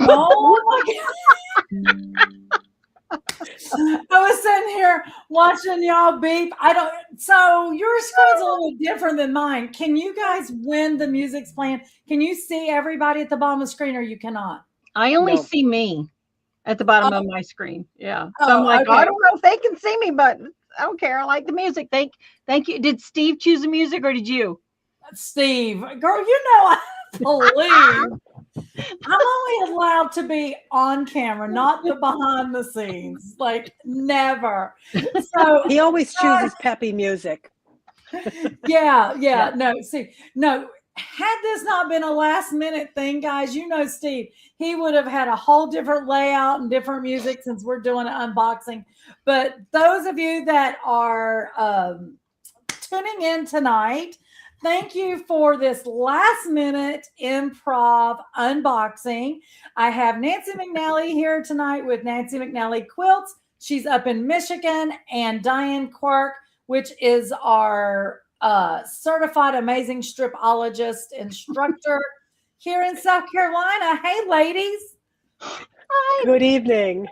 Oh my God. I was sitting here watching y'all beep. So your screen's a little different than mine. Can you guys, when the music's playing, can you see everybody at the bottom of the screen or you cannot? I only see me at the bottom of my screen. Yeah. So I'm like, okay. I don't know if they can see me, but I don't care. I like the music. Thank you. Did Steve choose the music or did you? Steve, girl, you know I believe I'm only allowed to be on camera, not the behind the scenes. Like never. So he always chooses peppy music. Yeah. No. Had this not been a last minute thing, guys, you know, Steve, he would have had a whole different layout and different music since we're doing an unboxing. But those of you that are tuning in tonight, thank you for this last minute improv unboxing. I have Nancy McNally here tonight with Nancy McNally Quilts. She's up in Michigan, and Diane Quirk, which is our certified amazing stripologist instructor here in South Carolina. Hey, ladies. Hi. Good evening.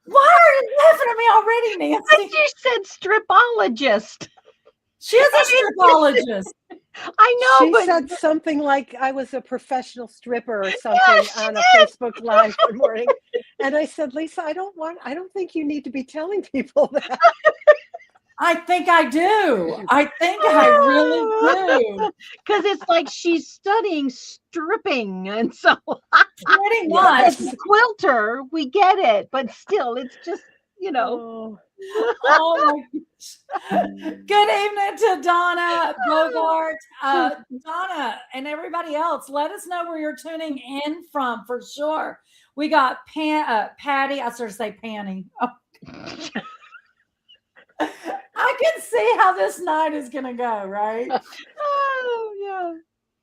Why are you laughing at me already, Nancy? I just said stripologist. She is a stripologist. I know, she said something like I was a professional stripper or something on a Facebook Live one morning. And I said, Lisa, I don't think you need to be telling people that. I think I do. I think I really do. Because it's like she's studying stripping. And so pretty much. It's a quilter. We get it. But still, it's just, you know. Oh my gosh. Good evening to Donna Bogart. Donna and everybody else, let us know where you're tuning in from for sure. We got Patty. I sort of say Panny. Oh. I can see how this night is going to go, right? Oh, yeah.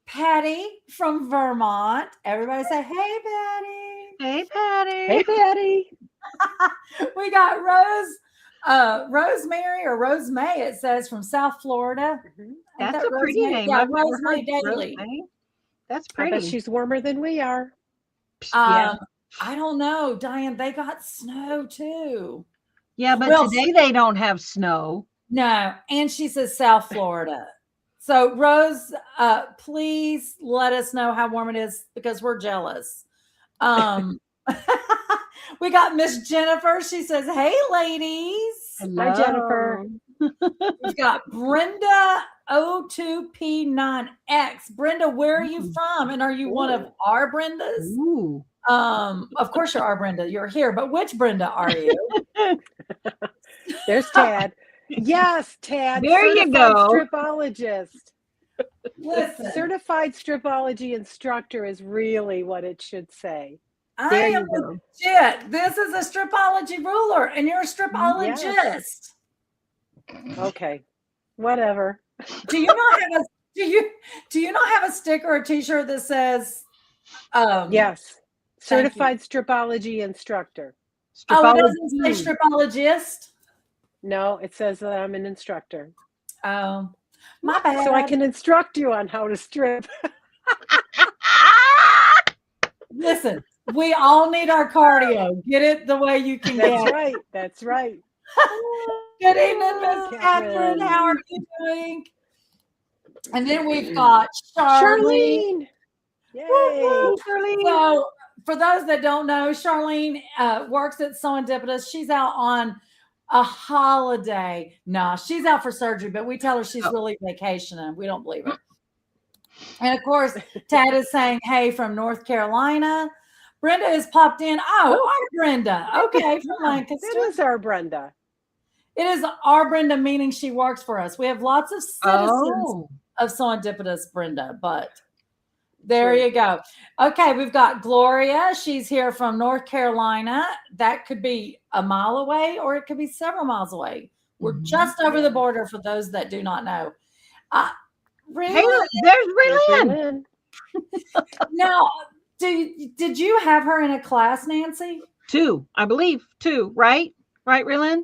Patty from Vermont. Everybody say, hey, Patty. Hey, Patty. Hey, Patty. We got Rosemary or Rosemay, it says, from South Florida. Mm-hmm. That's a pretty name. Yeah, Rosemary Daly. That's pretty. I bet she's warmer than we are. I don't know, Diane. They got snow too. Yeah, but today they don't have snow. No, and she says South Florida. So Rose, please let us know how warm it is because we're jealous. We got Miss Jennifer. She says, hey, ladies. Hello. Hi, Jennifer. We've got Brenda O2P9X. Brenda, where are you from? And are you one of our Brendas? Ooh. Of course you are, Brenda. You're here, but which Brenda are you? There's Tad. Yes, Tad. There you go. Stripologist. Listen. Certified stripology instructor is really what it should say. I am legit. This is a stripology ruler, and you're a stripologist. Yes. Okay, whatever. Do you not have do you not have a sticker or a T-shirt that says? Yes, certified stripology instructor. Oh, it doesn't say stripologist. No, it says that I'm an instructor. Oh, my bad. So I can instruct you on how to strip. Listen, we all need our cardio. Get it the way you can get. That's right. That's right. Good evening, Miss Catherine. How are you doing? And then we've got Charlene. Yay. Charlene. So for those that don't know, Charlene works at SewEndipitous. She's out on a holiday. No, she's out for surgery, but we tell her she's really vacationing. We don't believe her. And of course, Tad is saying, hey, from North Carolina. Brenda has popped in. Oh, our Brenda. Okay, from Lancaster. It is our Brenda. It is our Brenda, meaning she works for us. We have lots of citizens of SewEndipitous, Brenda, but there you go. Okay, we've got Gloria. She's here from North Carolina. That could be a mile away or it could be several miles away. We're just over the border for those that do not know. Hey, there's Raylene. Now, did you have her in a class, Nancy? 2, I believe 2, right? Right, Raylene?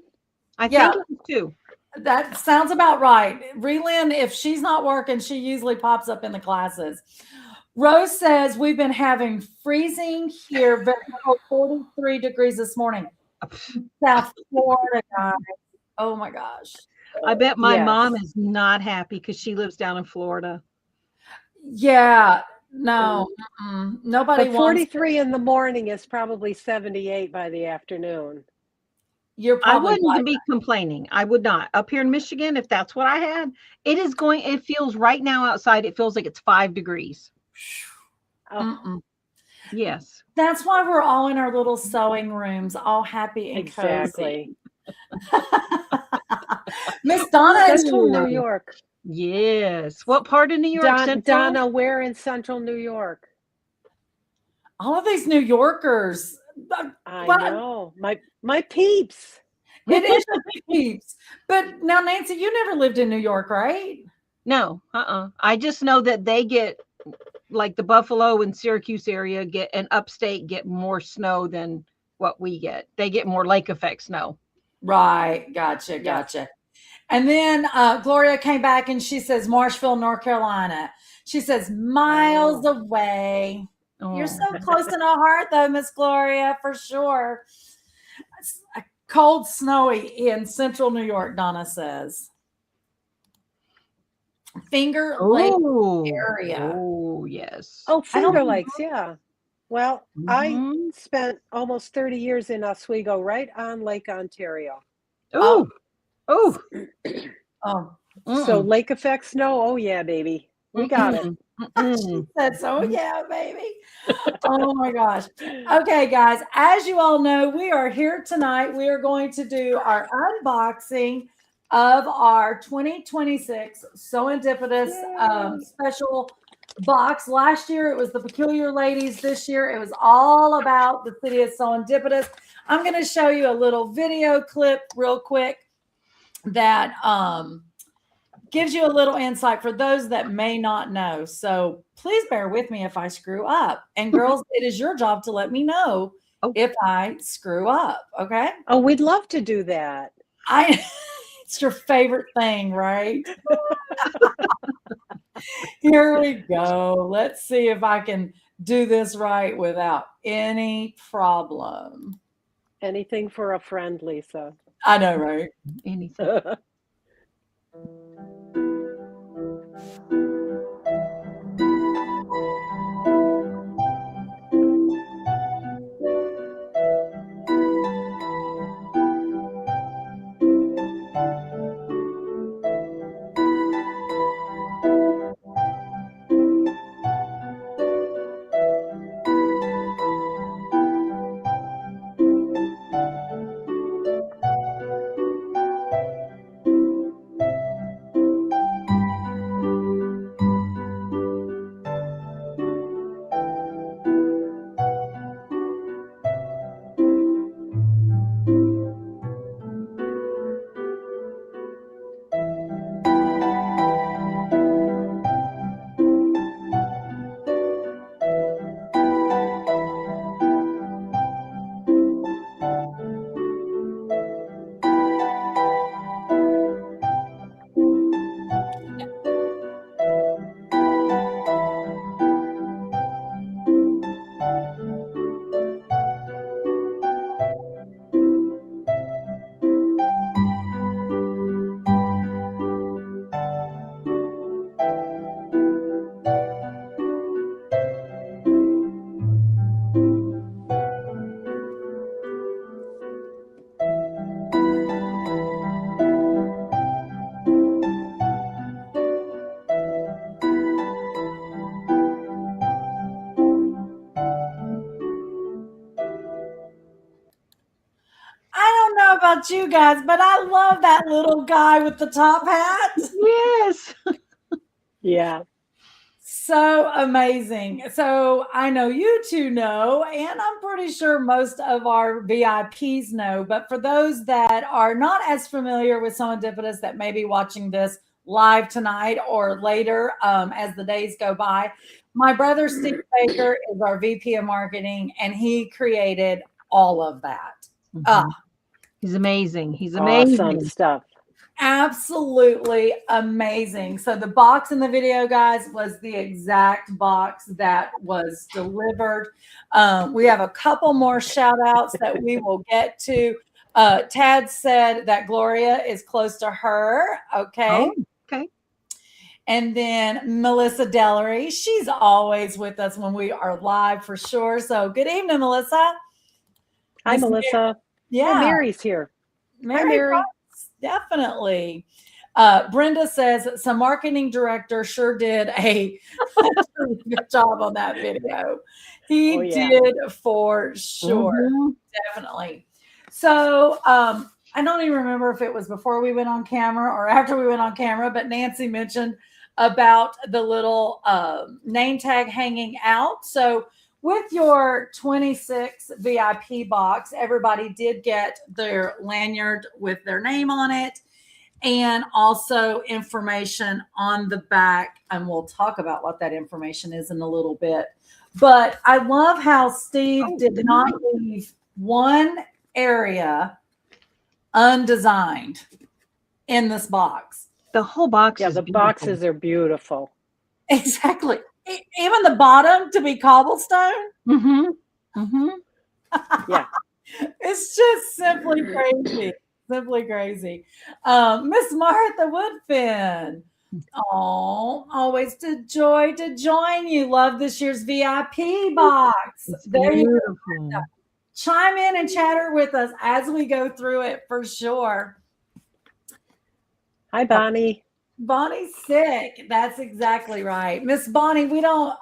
I think it was 2. That sounds about right. Relyn, if she's not working, she usually pops up in the classes. Rose says we've been having freezing here, very cold, 43 degrees this morning. South Florida, guys. Oh my gosh. I bet my Yes. mom is not happy because she lives down in Florida. Yeah, no, nobody But wants. 43 in the morning is probably 78 by the afternoon. You're I probably wouldn't right. be complaining. I would not. Up here in Michigan, if that's what I had, it feels right now outside, it feels like it's 5 degrees. Oh, Yes. That's why we're all in our little sewing rooms, all happy and exactly. cozy. Miss Donna is Central New York. Yes. What part of New York? Central? Donna, where in Central New York? all of these New Yorkers. I know. My peeps. It is your peeps. But now, Nancy, you never lived in New York, right? No. I just know that they get, like the Buffalo and Syracuse area and upstate get more snow than what we get. They get more lake effect snow. Right. Gotcha. And then Gloria came back and she says, Marshville, North Carolina. She says, miles away. Oh. You're so close in our heart, though, Miss Gloria, for sure. It's cold, snowy in central New York, Donna says. Finger Lake area. Oh, yes. Oh, Finger Lakes, yeah. Well, I spent almost 30 years in Oswego, right on Lake Ontario. Oh. So lake effect snow, oh yeah, baby. We got it. She said, so yeah, baby. Oh my gosh. Okay, guys, as you all know, we are here tonight. We are going to do our unboxing of our 2026 SewEndipitous special box. Last year it was the Peculiar Ladies. This year it was all about the city of SewEndipitous. I'm going to show you a little video clip real quick that gives you a little insight for those that may not know. So please bear with me if I screw up. And girls, it is your job to let me know if I screw up. Okay. Oh, we'd love to do that. It's your favorite thing, right? Here we go. Let's see if I can do this right without any problem. Anything for a friend, Lisa. I know, right? Anything. About you guys, but I love that little guy with the top hat. Yes. Yeah. So amazing. So I know you two know, and I'm pretty sure most of our VIPs know, but for those that are not as familiar with SewEndipitous that may be watching this live tonight or later as the days go by, my brother Steve Baker is our VP of marketing, and he created all of that. He's amazing. He's amazing. Awesome stuff. absolutely amazing. So the box in the video, guys, was the exact box that was delivered. We have a couple more shout outs that we will get to. Tad said that Gloria is close to her. Okay. Oh, okay. And then Melissa Dellery, she's always with us when we are live for sure. So good evening, Melissa. Hi, Melissa. Yeah. Mary's here. Mary, hi, Mary. Definitely. Brenda says some marketing director sure did a good job on that video. He did for sure. Mm-hmm. Definitely. So I don't even remember if it was before we went on camera or after we went on camera, but Nancy mentioned about the little name tag hanging out. So with your 26 VIP box, everybody did get their lanyard with their name on it and also information on the back. And we'll talk about what that information is in a little bit. But I love how Steve did not leave one area undesigned in this box. The whole box Yeah, is the beautiful. boxes are beautiful. Exactly. Even the bottom to be cobblestone. Mm-hmm. Mm-hmm. Yeah. It's just simply crazy. Simply crazy. Miss Martha Woodfin. Oh, always a joy to join you. Love this year's VIP box. It's There beautiful. you go. Chime in and chatter with us as we go through it for sure. Hi, Bonnie. Bonnie's sick. That's exactly right. Miss Bonnie, we don't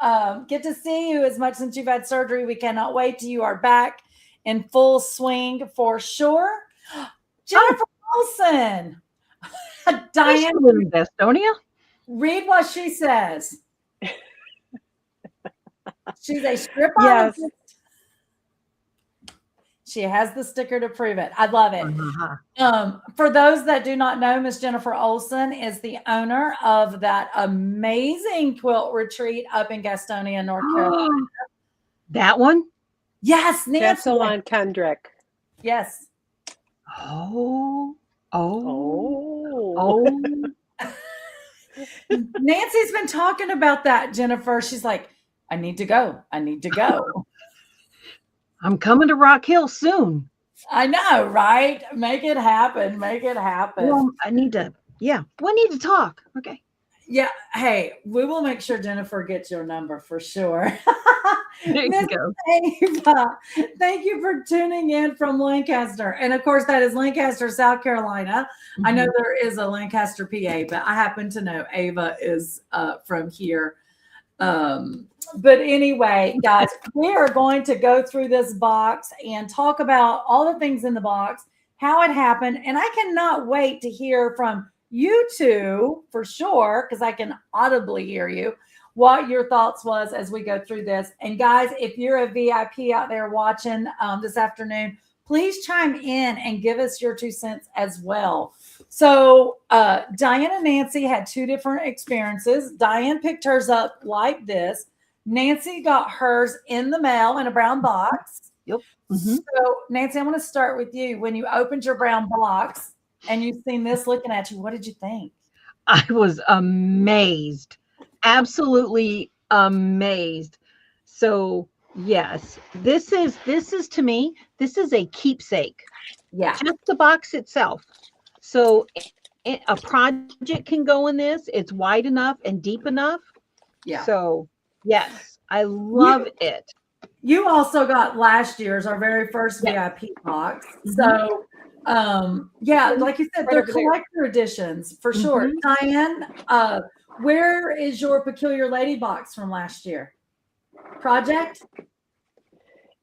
get to see you as much since you've had surgery. We cannot wait till you are back in full swing for sure. Jennifer Olson. Diane, in Estonia. read what she says. She's a stripper. Yes. She has the sticker to prove it. I love it. Uh-huh. For those that do not know, Miss Jennifer Olson is the owner of that amazing quilt retreat up in Gastonia, North Carolina. That one? Yes, Nancy. Castle on Kendrick. Yes. Oh. Nancy's been talking about that, Jennifer. She's like, I need to go. I need to go. I'm coming to Rock Hill soon. I know, right? Make it happen. Make it happen. Well, we need to talk. Okay. Yeah. Hey, we will make sure Jennifer gets your number for sure. There you go. Ava, thank you for tuning in from Lancaster. And of course, that is Lancaster, South Carolina. Mm-hmm. I know there is a Lancaster, PA, but I happen to know Ava is from here. But anyway, guys, we are going to go through this box and talk about all the things in the box, how it happened. And I cannot wait to hear from you two for sure, because I can audibly hear you, what your thoughts was as we go through this. And guys, if you're a VIP out there watching this afternoon, please chime in and give us your 2 cents as well. So Diane and Nancy had two different experiences. Diane picked hers up like this. Nancy got hers in the mail in a brown box. Yep. Mm-hmm. So Nancy, I want to start with you. When you opened your brown box and you've seen this looking at you, what did you think? I was amazed. Absolutely amazed. So yes, this is to me, this is a keepsake. Yeah. Just the box itself. So a project can go in this. It's wide enough and deep enough. Yeah. So yes, I love it. You also got last year's, our very first VIP box. So like you said, they're collector editions for sure. Diane, where is your Peculiar Lady box from last year? Project?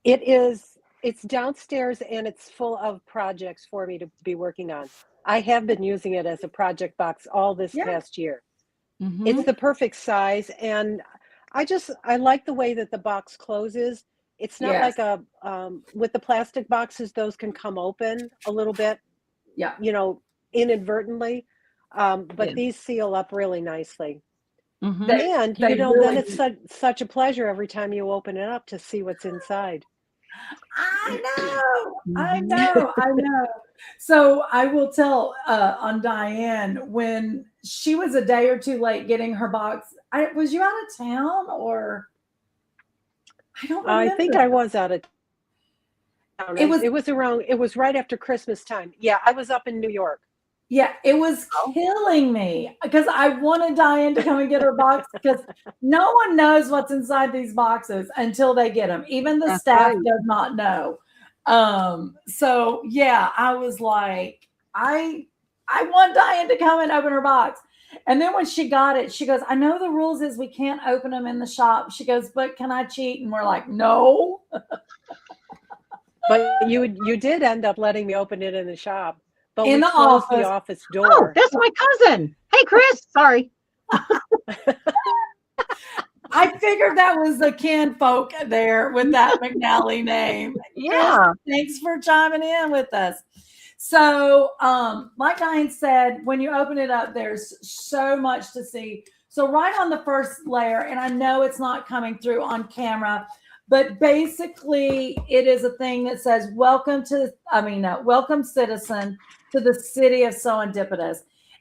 It's downstairs and it's full of projects for me to be working on. I have been using it as a project box all this past year. Mm-hmm. It's the perfect size. And I like the way that the box closes. It's not like with the plastic boxes, those can come open a little bit, inadvertently. But these seal up really nicely. Mm-hmm. And, then it's such a pleasure every time you open it up to see what's inside. I know. So I will tell on Diane, when she was a day or two late getting her box, was you out of town or I don't remember. I think I was out of town. It was right after Christmas time. Yeah, I was up in New York. Yeah, it was killing me because I wanted Diane to come and get her box because no one knows what's inside these boxes until they get them. Even the staff does not know. So yeah, I was like, I want Diane to come and open her box. And then when she got it, she goes, I know the rules is we can't open them in the shop. She goes, but can I cheat? And we're like, no. But you did end up letting me open it in the shop. But in we closed the office door. Oh, that's my cousin. Hey, Chris. Sorry. I figured that was the kinfolk there with that McNally name. Yeah. Chris, thanks for chiming in with us. So, like Diane said, when you open it up, there's so much to see. So right on the first layer, and I know it's not coming through on camera, but basically it is a thing that says, welcome citizen to the city of SewEndipitous.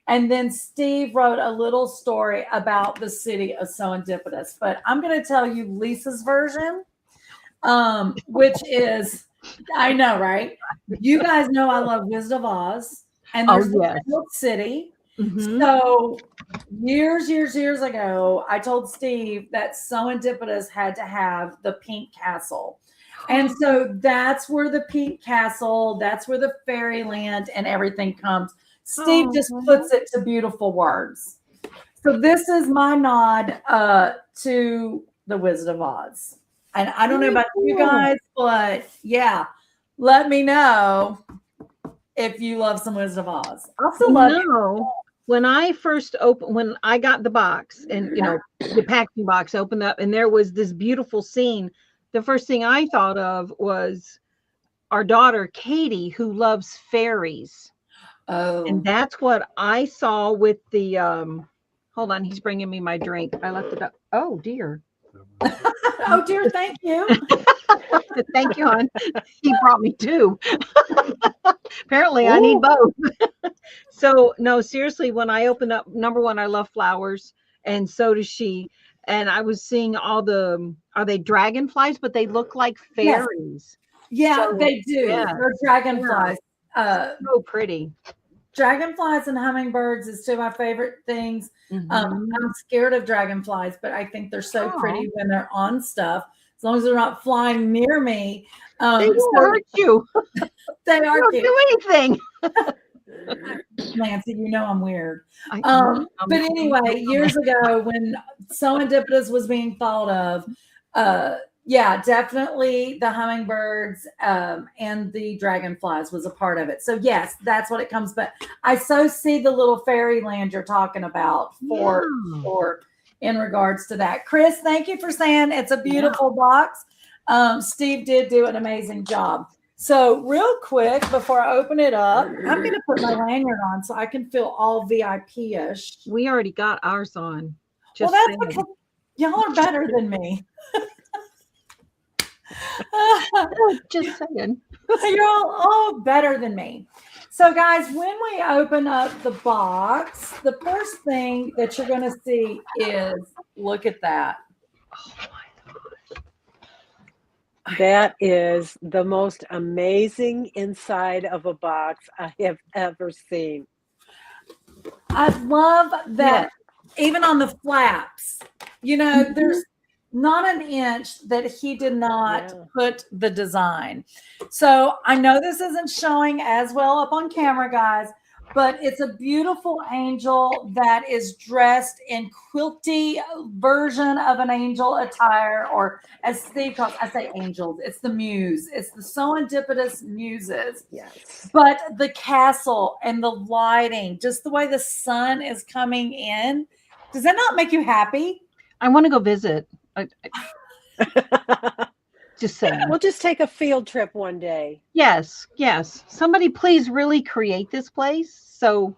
And then Steve wrote a little story about the city of SewEndipitous. But I'm going to tell you Lisa's version, which is, I know, right? You guys know I love Wizard of Oz. And there's the Emerald City. Mm-hmm. So years ago, I told Steve that SewEndipitous had to have the pink castle. And so that's where the pink castle, that's where the fairyland and everything comes. Steve just puts it to beautiful words. So this is my nod to the Wizard of Oz. And I don't know about you guys, but yeah, let me know if you love some Wizard of Oz. I also love you. When I first when I got the box and, the packing box opened up and there was this beautiful scene, the first thing I thought of was our daughter, Katie, who loves fairies. Oh. And that's what I saw with the, hold on, he's bringing me my drink. I left it up. Oh, dear. Oh, dear, thank you. Thank you, hon. He brought me two. Apparently, I need both. So, no, seriously, when I opened up, number one, I love flowers, and so does she. And I was seeing are they dragonflies, but they look like fairies. Yeah, so, they do. Yeah. They're dragonflies. So pretty. Dragonflies and hummingbirds is two of my favorite things. Mm-hmm. I'm scared of dragonflies, but I think they're so pretty when they're on stuff. As long as they're not flying near me. They won't hurt you. They are cute. Don't do anything. Nancy, I'm weird. But anyway, years ago when SewEndipitous was being thought of, definitely the hummingbirds and the dragonflies was a part of it. So yes, that's what it comes. But I so see the little fairyland you're talking about for in regards to that. Chris, thank you for saying it's a beautiful box. Steve did do an amazing job. So real quick, before I open it up, I'm going to put my lanyard on so I can feel all VIP-ish. We already got ours on. Just well, that's because y'all are better than me. Just saying. You're all better than me. So guys, when we open up the box, the first thing that you're going to see is, look at that. Oh my gosh. That is the most amazing inside of a box I have ever seen. I love that. Even on the flaps, there's not an inch that he did not put the design. So I know this isn't showing as well up on camera, guys, but it's a beautiful angel that is dressed in quilty version of an angel attire, or as Steve calls, I say angels, it's the muse. It's the SewEndipitous muses. Yes. But the castle and the lighting, just the way the sun is coming in, does that not make you happy? I want to go visit. Just saying. We'll just take a field trip one day. Yes. Somebody please really create this place so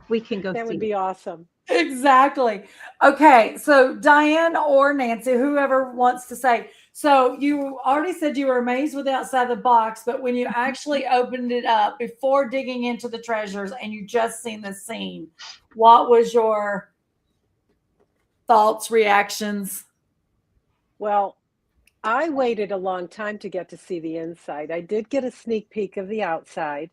we can go see. That would be awesome. Exactly. Okay, so Diane or Nancy, whoever wants to say, So you already said you were amazed with the outside of the box, but when you actually opened it up before digging into the treasures and you just seen the scene, what was your thoughts, reactions? Well, I waited a long time to get to see the inside. I did get a sneak peek of the outside.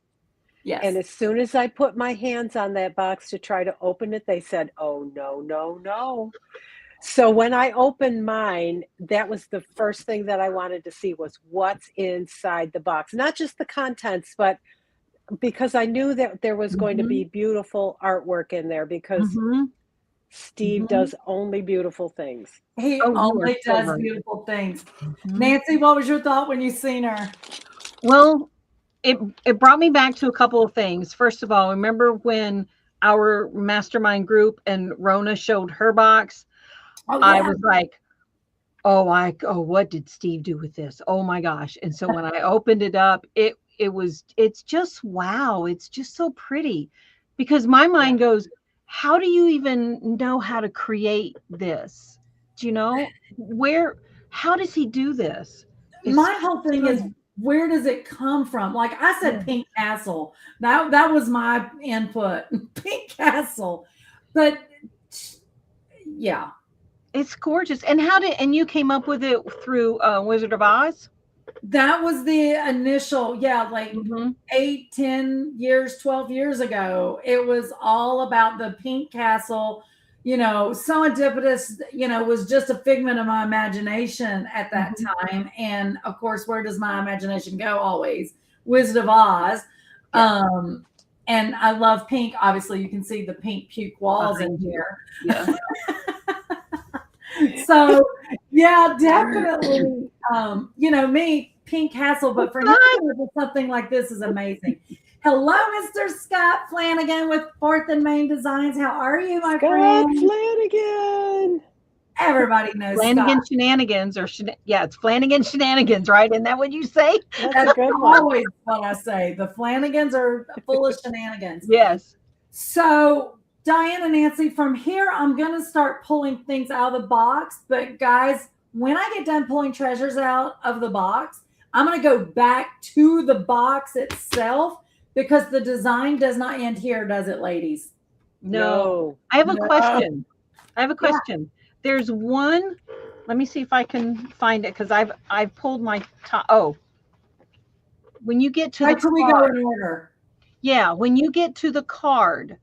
Yes. And as soon as I put my hands on that box to try to open it, they said, "Oh, no, no, no." So when I opened mine, that was the first thing that I wanted to see was what's inside the box. Not just the contents, but because I knew that there was going to be beautiful artwork in there because Steve does only beautiful things. He only does beautiful things. Nancy, what was your thought when you seen her? Well, it brought me back to a couple of things. First of all, remember when our mastermind group and Rona showed her box? Oh, yeah. I was like, oh, what did Steve do with this? Oh my gosh. And so when I opened it up, it's just, wow. It's just so pretty because my mind goes, how do you even know how to create this? Do you know how does he do this? My whole thing is, where does it come from? Like I said, Pink Castle. That was my input. Pink Castle. But yeah. It's gorgeous. And you came up with it through Wizard of Oz? That was the initial, like 8, 10 years, 12 years ago. It was all about the Pink Castle. SewEndipitous, was just a figment of my imagination at that time. And of course, where does my imagination go always? Wizard of Oz. And I love pink. Obviously, you can see the pink puke walls in here. Yeah. So, yeah, definitely. Me, Pink Castle, but for him to do something like this is amazing. Hello, Mr. Scott Flanagan with 4th and Main Designs. How are you, my friend? Scott Flanagan. Everybody knows Flanagan Scott. Shenanigans, it's Flanagan Shenanigans, right? Isn't that what you say? That's a good one. Always what I say. The Flanagans are full of shenanigans. Yes. So, Diane and Nancy, from here, I'm going to start pulling things out of the box. But guys, when I get done pulling treasures out of the box, I'm going to go back to the box itself because the design does not end here, does it, ladies? No. I have a question. There's one. Let me see if I can find it because I've pulled my top. Oh, when you get to the card, we go in order. Yeah, when you get to the card.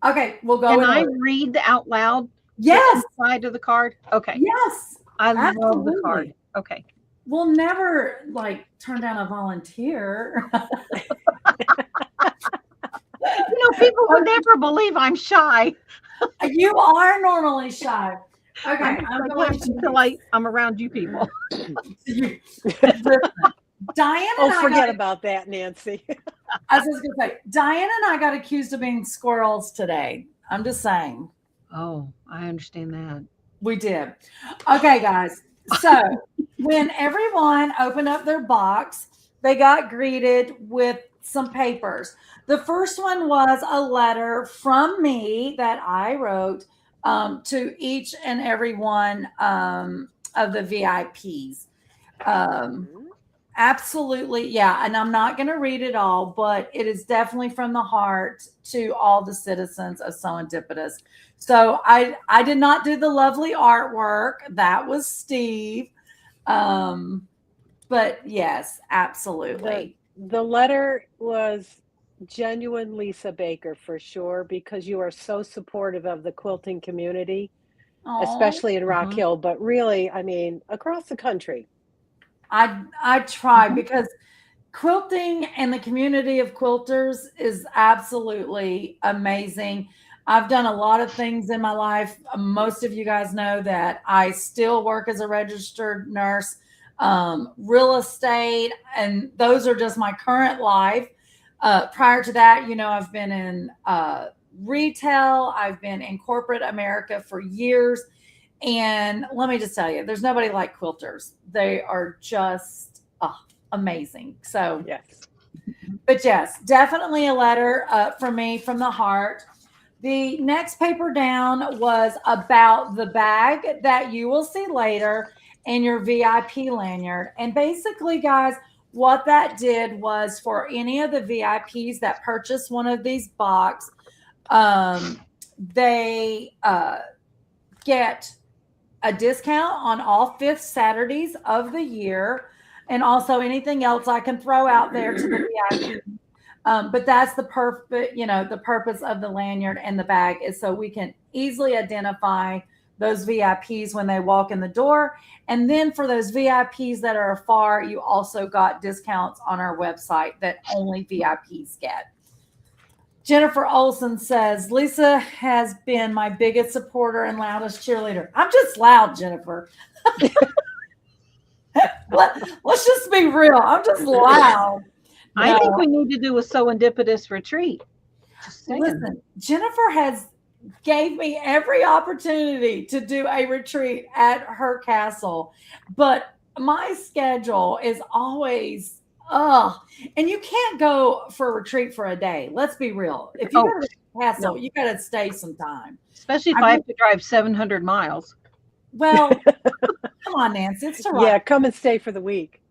Okay, we'll go. Can I read out loud? Yes. Side of the card. Okay. Yes. I love the card. Okay. We'll never turn down a volunteer. People would never believe I'm shy. You are normally shy. Okay. I'm around you people. Diane and forget about that, Nancy. I was just going to say, Diane and I got accused of being squirrels today. I'm just saying. Oh, I understand that. We did. Okay, guys. So when everyone opened up their box, they got greeted with some papers. The first one was a letter from me that I wrote to each and every one of the VIPs. Absolutely. Yeah. And I'm not going to read it all, but it is definitely from the heart to all the citizens of SewEndipitous. So I did not do the lovely artwork. That was Steve. But yes, absolutely. The letter was genuine Lisa Baker for sure, because you are so supportive of the quilting community, especially in Rock Hill, but really, I mean, across the country. I try because quilting and the community of quilters is absolutely amazing. I've done a lot of things in my life. Most of you guys know that I still work as a registered nurse, real estate, and those are just my current life. Prior to that, I've been in retail. I've been in corporate America for years. And let me just tell you, there's nobody like quilters. They are just amazing. So, yes. But yes, definitely a letter from me from the heart. The next paper down was about the bag that you will see later. and your VIP lanyard. And basically, guys, what that did was for any of the VIPs that purchased one of these box, they get a discount on all fifth Saturdays of the year, and also anything else I can throw out there to the VIP. But that's the the purpose of the lanyard and the bag is so we can easily identify those VIPs when they walk in the door. And then for those VIPs that are afar, you also got discounts on our website that only VIPs get. Jennifer Olson says, Lisa has been my biggest supporter and loudest cheerleader. I'm just loud, Jennifer. Let's just be real. I'm just loud. I think we need to do a SewEndipitous retreat. Listen, Jennifer gave me every opportunity to do a retreat at her castle, but my schedule is always and you can't go for a retreat for a day. Let's be real. If you go to the castle, you got to stay some time. Especially if I have to drive 700 miles. Well, come on, Nancy. It's Toronto. Yeah, come and stay for the week.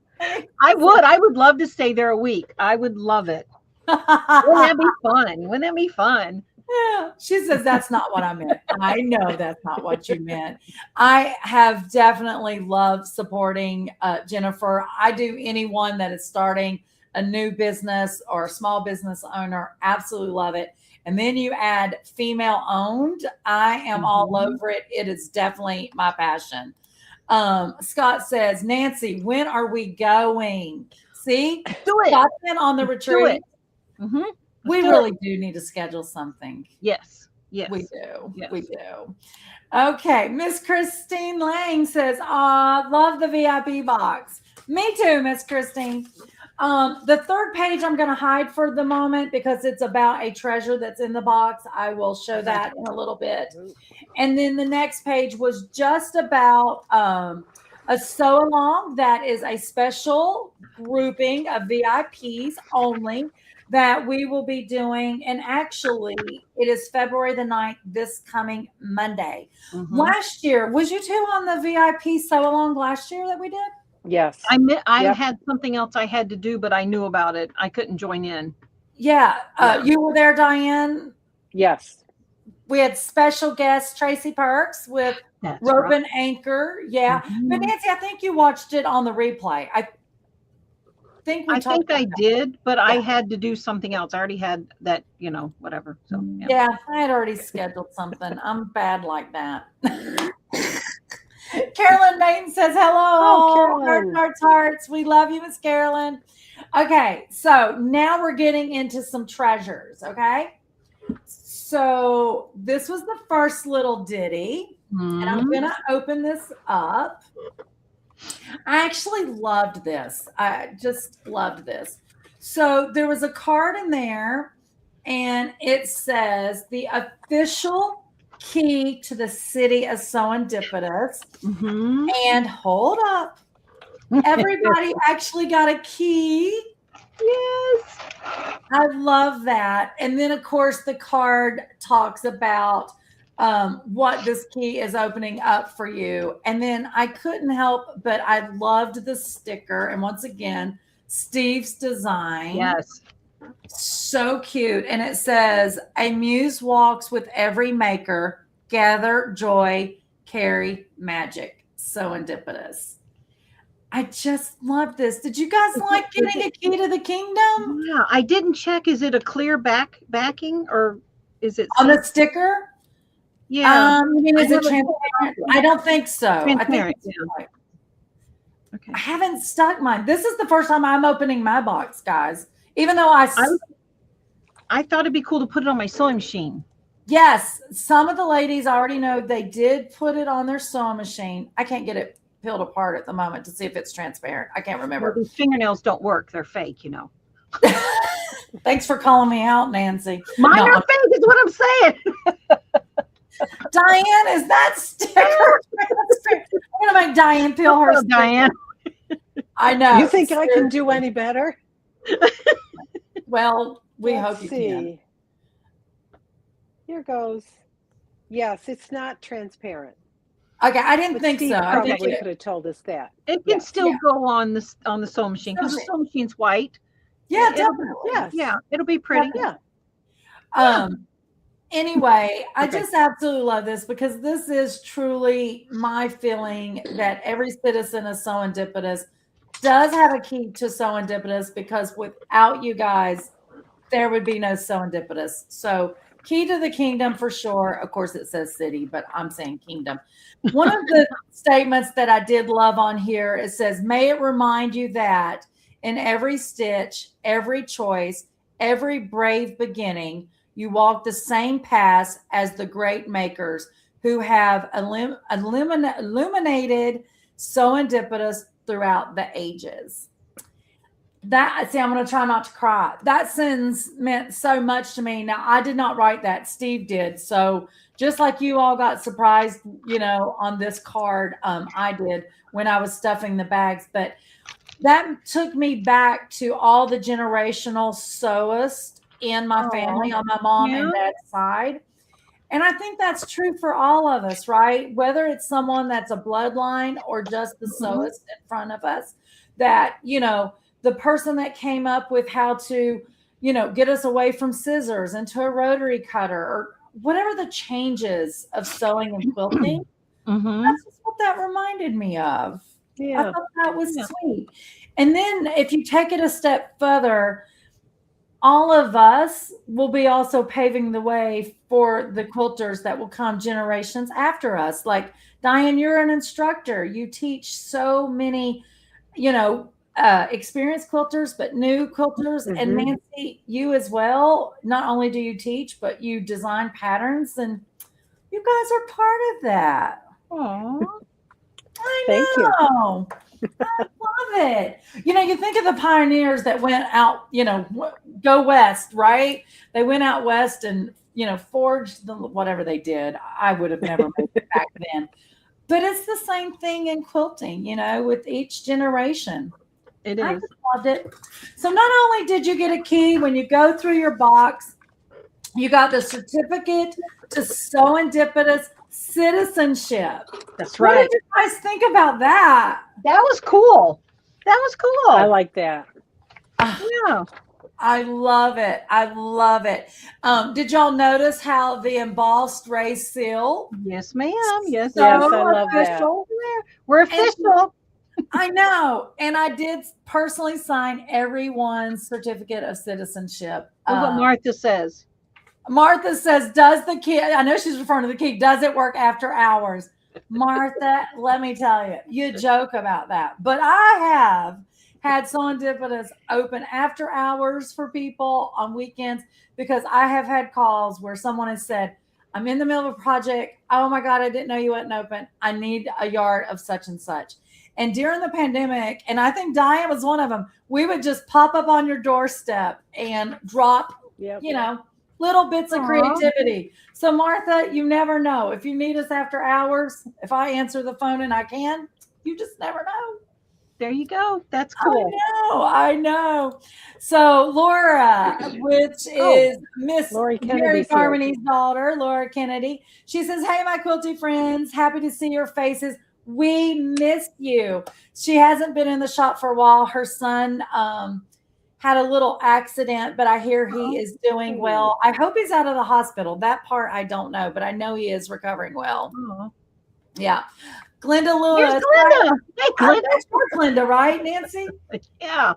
I would love to stay there a week. I would love it. Wouldn't that be fun? Wouldn't that be fun? Yeah. She says that's not what I meant. I know that's not what you meant. I have definitely loved supporting Jennifer. I do anyone that is starting a new business or a small business owner. Absolutely love it. And then you add female owned. I am all over it. It is definitely my passion. Scott says, Nancy, when are we going? See, do it. Scott's been on the retreat. We really do need to schedule something. Yes. Yes. We do. Yes. We do. Okay. Miss Christine Lang says, love the VIP box. Me too, Miss Christine. The third page I'm going to hide for the moment because it's about a treasure that's in the box. I will show that in a little bit. And then the next page was just about a sew along that is a special grouping of VIPs only that we will be doing. And actually, it is February the 9th, this coming Monday. Last year, was you two on the VIP sew along last year that we did? Yes. I had something else I had to do, but I knew about it. I couldn't join in. Yeah. You were there, Diane? Yes. We had special guest Tracy Perks with Rope and Anchor. Yeah. But Nancy, I think you watched it on the replay. I think I did, but I had to do something else. I already had that, whatever. So yeah, I had already scheduled something. I'm bad like that. Carolyn Maiden says, hello, hearts. We love you, Miss Carolyn. Okay, so now we're getting into some treasures, okay? So this was the first little ditty, and I'm going to open this up. I actually loved this. I just loved this. So there was a card in there, and it says, the official key to the city of SewEndipitous. And hold up, everybody actually got a key. Yes, I love that. And then of course the card talks about what this key is opening up for you. And then I couldn't help but I loved the sticker, and once again Steve's design. Yes, so cute. And it says, a muse walks with every maker, gather joy, carry magic. SewEndipitous. I just love this. Did you guys like getting a key to the kingdom? Yeah, I didn't check. Is it a clear backing, or is it on the sticker? Yeah. Is it transparent? I don't think so. Transparent. Right. Okay. I haven't stuck mine. This is the first time I'm opening my box, guys. Even though I thought it'd be cool to put it on my sewing machine. Yes, some of the ladies already know they did put it on their sewing machine. I can't get it peeled apart at the moment to see if it's transparent. I can't remember. Well, these fingernails don't work. They're fake, Thanks for calling me out, Nancy. Mine are fake is what I'm saying. Diane, is that sticker? I'm going to make Diane peel her sticker. Diane. I know. You think I can do any better? Well, we hope you can. Here goes. Yes, it's not transparent. Okay, I didn't But think Steve so. I think probably could have told us that. It can Yes. still go on the sewing machine because the Okay. sewing machine's white. Yeah, It'll- definitely. Yes. Yeah, it'll be pretty. Yeah. Anyway, I Okay. just absolutely love this because this is truly my feeling that every citizen of SewEndipitous does have a key to SewEndipitous, because without you guys, there would be no SewEndipitous. So key to the kingdom for sure. Of course, it says city, but I'm saying kingdom. One of the statements that I did love on here, it says, may it remind you that in every stitch, every choice, every brave beginning, you walk the same paths as the great makers who have illuminated SewEndipitous throughout the ages. I'm going to try not to cry. That sentence meant so much to me. Now, I did not write that. Steve did. So just like you all got surprised, on this card, I did when I was stuffing the bags. But that took me back to all the generational sewists in my family on my mom and dad's side. And I think that's true for all of us, right? Whether it's someone that's a bloodline or just the sewist in front of us, that, the person that came up with how to, get us away from scissors into a rotary cutter or whatever the changes of sewing and quilting. That's just what that reminded me of. Yeah. I thought that was sweet. And then if you take it a step further, all of us will be also paving the way for the quilters that will come generations after us. Like Diane, you're an instructor. You teach so many, experienced quilters, but new quilters. And Nancy, you as well. Not only do you teach, but you design patterns, and you guys are part of that. Aww. Thank you. I love it. You think of the pioneers that went out, go west, right? They went out west and, forged whatever they did. I would have never made it back then. But it's the same thing in quilting, with each generation. It is. I just loved it. So not only did you get a key when you go through your box, you got the certificate to SewEndipitous citizenship. That's right. What did you guys think about that? That was cool. I like that. Yeah. I love it. I love it. Did y'all notice how the embossed raised seal? Yes, ma'am. Yes, So Yes, I love that. official. We're official. I know. And I did personally sign everyone's certificate of citizenship. Look what Martha says. Martha says, does the key, I know she's referring to the key, does it work after hours? Martha, let me tell you, you joke about that. But I have had SewEndipitous open after hours for people on weekends, because I have had calls where someone has said, I'm in the middle of a project. Oh my God, I didn't know you wasn't open. I need a yard of such and such. And during the pandemic, and I think Diane was one of them, we would just pop up on your doorstep and drop, little bits of creativity. So Martha, you never know. If you need us after hours, if I answer the phone and I can, you just never know. There you go. That's cool. I know. So Laura, which is Miss Mary Carmony's daughter, Laura Kennedy, she says, hey, my quilty friends, happy to see your faces. We missed you. She hasn't been in the shop for a while. Her son had a little accident, but I hear he is doing well. I hope he's out of the hospital. That part I don't know, but I know he is recovering well. Yeah. Glenda Lewis. Here's Glenda. Hey, Glenda. That's Glenda, right, Nancy? Yeah.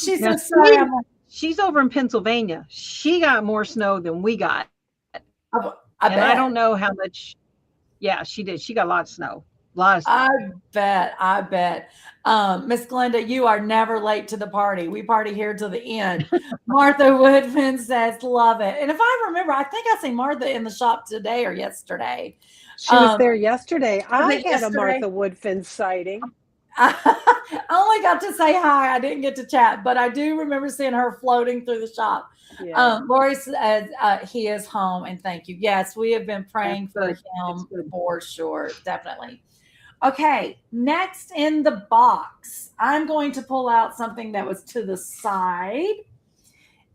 She says, sorry. She's over in Pennsylvania. She got more snow than we got. I don't know how much. Yeah, she did. She got a lot of snow. I bet. Miss Glenda, you are never late to the party. We party here till the end. Martha Woodman says, love it. And if I remember, I think I seen Martha in the shop today or yesterday. She was there yesterday. I had a Martha Woodfin sighting. I only got to say hi. I didn't get to chat, but I do remember seeing her floating through the shop. Yeah. Lori says he is home, and thank you. Yes, we have been praying for him for sure. Definitely. Okay, next in the box, I'm going to pull out something that was to the side.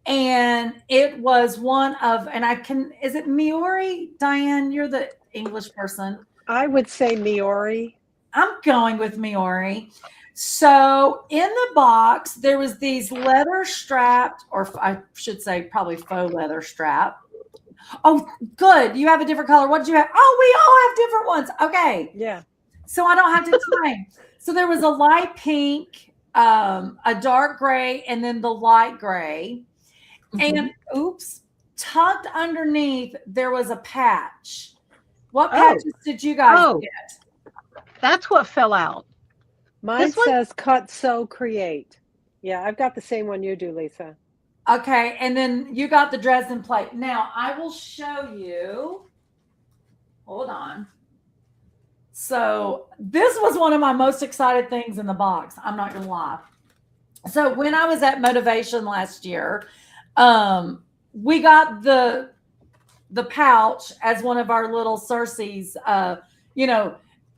And it was one of, is it Miori? Diane, you're the English person. I would say Miori. I'm going with Miori. So in the box, there was these leather strapped, or I should say probably faux leather strap. Oh, good. You have a different color. What did you have? Oh, we all have different ones. Okay. Yeah. So I don't have to explain. So there was a light pink, a dark gray, and then the light gray. And oops, tucked underneath, there was a patch. What patches did you guys get? That's what fell out. Mine says cut, sew, create. Yeah, I've got the same one you do, Lisa. Okay, and then you got the Dresden plate. Now, I will show you. Hold on. So this was one of my most excited things in the box. I'm not going to lie. So when I was at Motivation last year, we got the pouch as one of our little Circe's.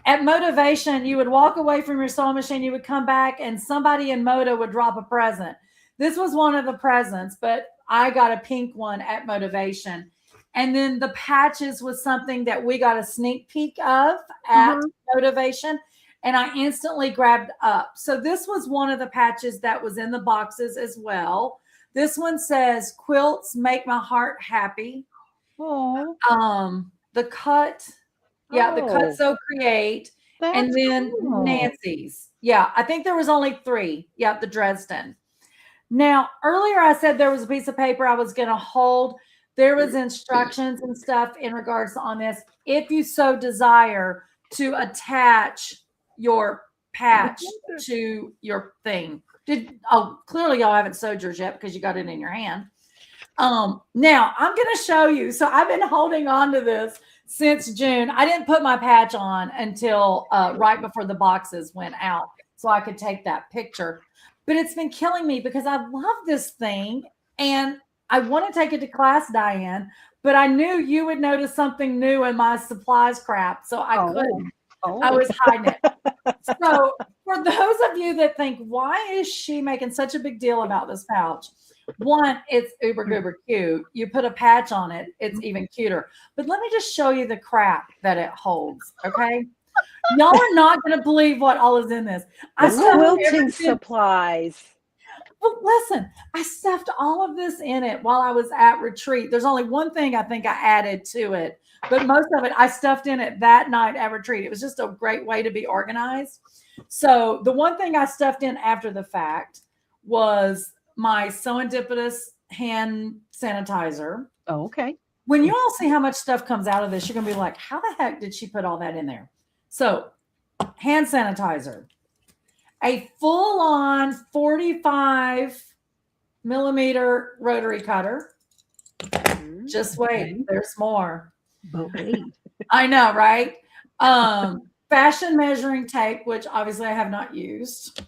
At Motivation, you would walk away from your sewing machine, you would come back, and somebody in Moto would drop a present. This was one of the presents, but I got a pink one at Motivation. And then the patches was something that we got a sneak peek of at Motivation, and I instantly grabbed up. So this was one of the patches that was in the boxes as well. This one says, "Quilts make my heart happy." Oh. The cut, the cut, sew, create, and then Nancy's. Yeah, I think there was only 3. Yeah, the Dresden. Now, earlier I said there was a piece of paper I was going to hold. There was instructions and stuff in regards on this. If you so desire to attach your patch to your thing. Clearly y'all haven't sewed yours yet because you got it in your hand. Now I'm going to show you. So I've been holding on to this since June. I didn't put my patch on until right before the boxes went out so I could take that picture. But it's been killing me because I love this thing and I want to take it to class, Diane, but I knew you would notice something new in my supplies crap. So I couldn't. I was hiding it. So for those of you that think, why is she making such a big deal about this pouch? One, it's uber goober cute. You put a patch on it, it's even cuter. But let me just show you the crap that it holds, okay? Y'all are not going to believe what all is in this. Quilting supplies. Well, listen, I stuffed all of this in it while I was at retreat. There's only one thing I think I added to it, but most of it I stuffed in it that night at retreat. It was just a great way to be organized. So the one thing I stuffed in after the fact was my SewEndipitous hand sanitizer. Oh, okay. When you all see how much stuff comes out of this, you're going to be like, how the heck did she put all that in there? So hand sanitizer. A full-on 45 millimeter rotary cutter. Just wait, there's more. But wait. I know, right? Fashion measuring tape, which obviously I have not used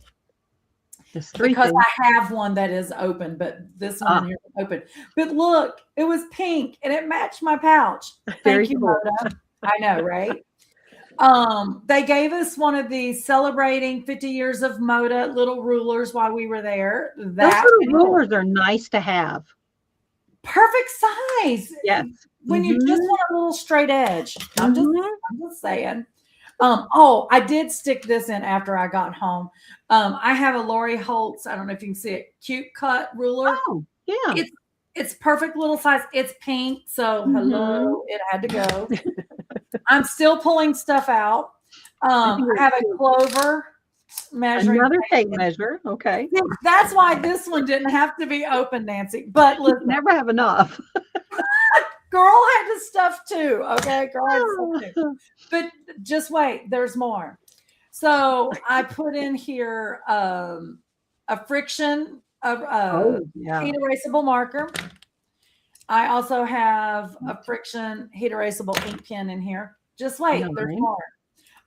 because I have one that is open, but this one here is open. But look, it was pink and it matched my pouch. Thank you, Moda. I know, right? They gave us one of these celebrating 50 years of Moda little rulers while we were there. Those little rulers are nice to have. Perfect size. Yes. When you just want a little straight edge. I'm just saying. I did stick this in after I got home. I have a Lori Holtz, I don't know if you can see it, cute cut ruler. Oh, yeah. It's perfect little size. It's pink, so hello, it had to go. I'm still pulling stuff out. I have a Clover measuring. Another tape measure. Okay. That's why this one didn't have to be open, Nancy. But listen, never have enough. Girl had the stuff too. Okay, girl had stuff too. But just wait, there's more. So I put in here a friction heat erasable marker. I also have a friction heat erasable ink pen in here. Just wait, there's more.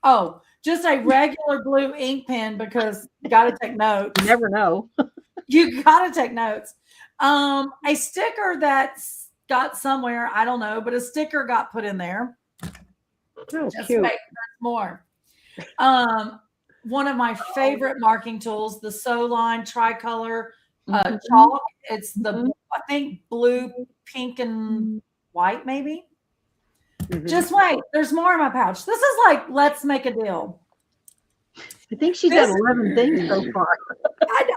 Oh, just a regular blue ink pen because you got to take notes. You never know. You got to take notes. A sticker that's got somewhere, I don't know, but a sticker got put in there. Oh, just cute. wait, there's more. One of my favorite marking tools, the Sew Line tricolor chalk. It's the, I think, blue, pink, and white, maybe. Just wait. There's more in my pouch. This is like, let's make a deal. I think she's got 11 things so far.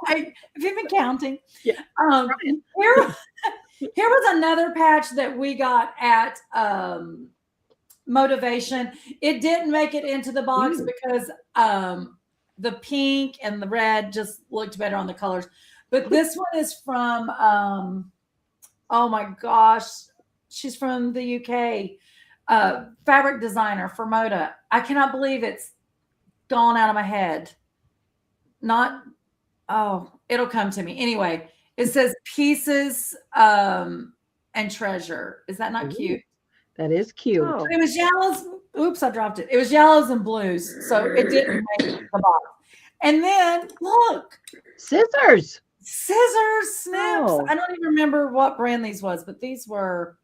Have you been counting? Yeah. Here was another patch that we got at Motivation. It didn't make it into the box because the pink and the red just looked better on the colors. But this one is from, oh my gosh, she's from the UK, fabric designer for Moda. I cannot believe it's gone out of my head. It'll come to me. Anyway, it says Pieces and Treasure. Is that not cute? That is cute. Oh. It was yellows. Oops, I dropped it. It was yellows and blues. So it didn't make the box. And then look. Scissors. Snips. Oh. I don't even remember what brand these was, but these were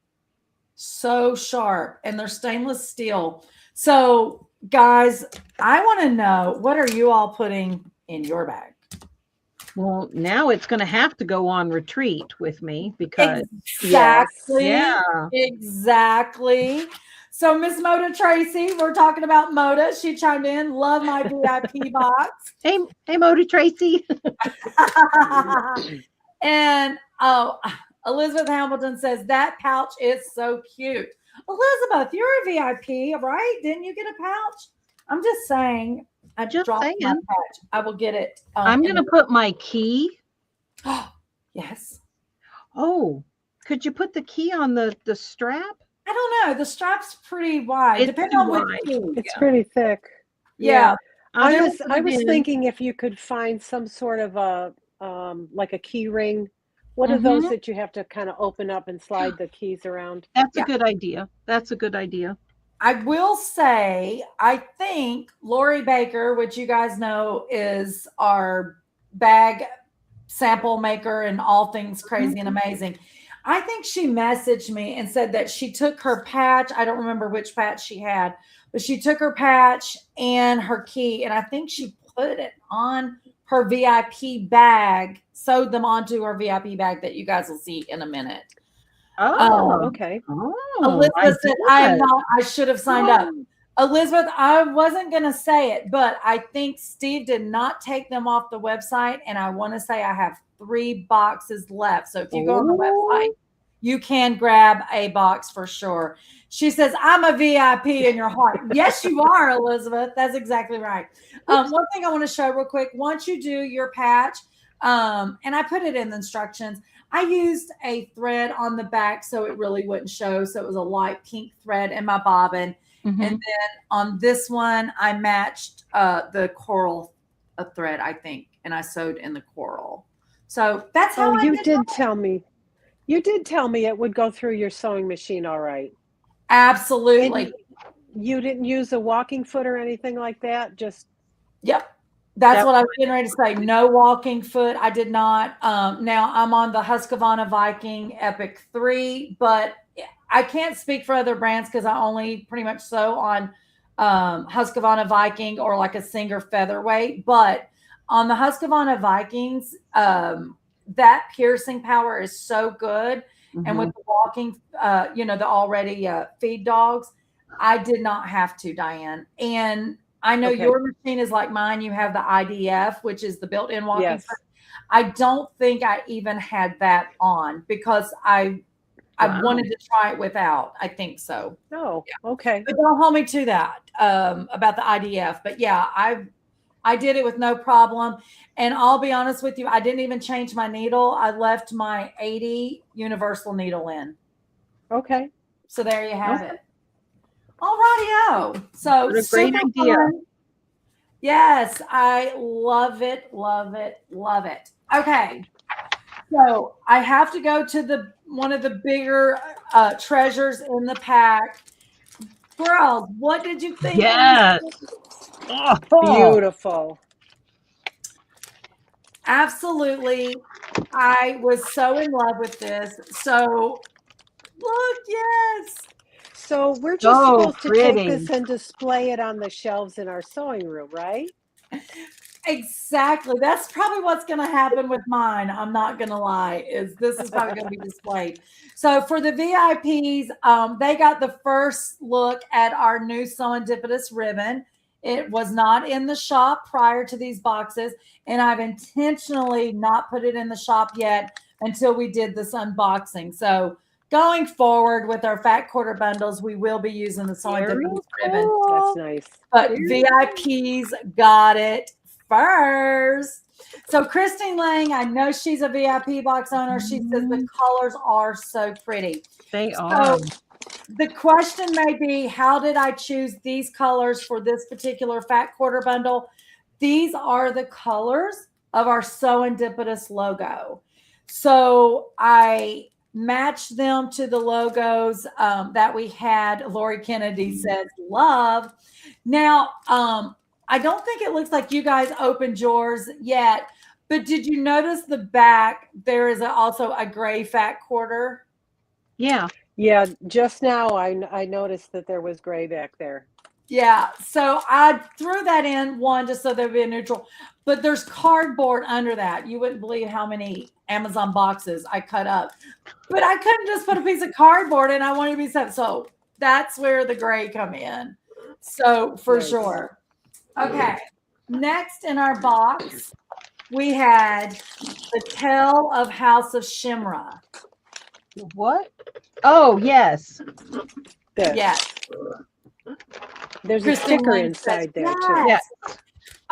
so sharp and they're stainless steel. So guys, I want to know, what are you all putting in your bag? Well, now it's going to have to go on retreat with me because exactly. So Miss Moda Tracy, we're talking about Moda. She chimed in. Love my VIP box. Hey, Moda Tracy. And Elizabeth Hamilton says that pouch is so cute. Elizabeth, you're a VIP, right? Didn't you get a pouch? I'm just saying. I Just dropped saying. my patch. I will get it. I'm going to put my key. Yes. Oh, could you put the key on the strap? I don't know. The strap's pretty wide. It's Depending on wide. which key. It's pretty thick. Yeah. I was thinking if you could find some sort of a like a key ring. What are those that you have to kind of open up and slide the keys around? That's a good idea. That's a good idea. I will say, I think Lori Baker, which you guys know is our bag sample maker and all things crazy and amazing. I think she messaged me and said that she took her patch. I don't remember which patch she had, but she took her patch and her key, and I think she put it on her VIP bag, sewed them onto her VIP bag that you guys will see in a minute. Oh, okay. Elizabeth said, I should have signed up. Elizabeth, I wasn't going to say it, but I think Steve did not take them off the website. And I want to say I have 3 boxes left. So if you go on the website, you can grab a box for sure. She says, I'm a VIP in your heart. Yes, you are, Elizabeth. That's exactly right. One thing I want to show real quick, once you do your patch, and I put it in the instructions, I used a thread on the back so it really wouldn't show. So it was a light pink thread in my bobbin. And then on this one, I matched the coral thread, I think, and I sewed in the coral. So that's how you did tell me. You did tell me it would go through your sewing machine all right. Absolutely. And you didn't use a walking foot or anything like that? Just Yep. That's what I was getting ready to say. No walking foot. I did not. Now I'm on the Husqvarna Viking Epic 3, but I can't speak for other brands because I only pretty much sew on Husqvarna Viking or like a Singer Featherweight. But on the Husqvarna Vikings, that piercing power is so good. And with the walking, the already feed dogs, I did not have to, Diane. And I know your machine is like mine. You have the IDF, which is the built-in walking foot. I don't think I even had that on because I wanted to try it without. I think so. Oh, okay. But don't hold me to that about the IDF. But yeah, I did it with no problem. And I'll be honest with you, I didn't even change my needle. I left my 80 universal needle in. Okay. So there you have it. Alrighty-o. So what a great idea. Fun. Yes, I love it, love it, love it. Okay. So I have to go to one of the bigger treasures in the pack. Girls, what did you think? Yes. Beautiful. Absolutely. I was so in love with this. So look, yes. So we're just supposed to take this and display it on the shelves in our sewing room, right? Exactly. That's probably what's going to happen with mine. I'm not going to lie. This is probably going to be displayed. So for the VIPs, they got the first look at our new SewEndipitous ribbon. It was not in the shop prior to these boxes, and I've intentionally not put it in the shop yet until we did this unboxing. So going forward with our fat quarter bundles, we will be using the SewEndipitous ribbon. That's nice. But VIPs got it first. So Christine Lang, I know she's a VIP box owner. She says the colors are so pretty. They are. The question may be, how did I choose these colors for this particular fat quarter bundle? These are the colors of our SewEndipitous logo. So I matched them to the logos that we had. Lori Kennedy says, love. Now, I don't think it looks like you guys opened yours yet, but did you notice the back? There is also a gray fat quarter. Yeah. Yeah, just now I noticed that there was gray back there. Yeah, so I threw that in one just so there'd be a neutral, but there's cardboard under that. You wouldn't believe how many Amazon boxes I cut up, but I couldn't just put a piece of cardboard in. I wanted to be set. So that's where the gray come in. So for sure. Okay, next in our box, we had the Tale of House of Shimra. What? Oh, yes. There. Yes. There's Christine a sticker Lang inside says, there too. Yes.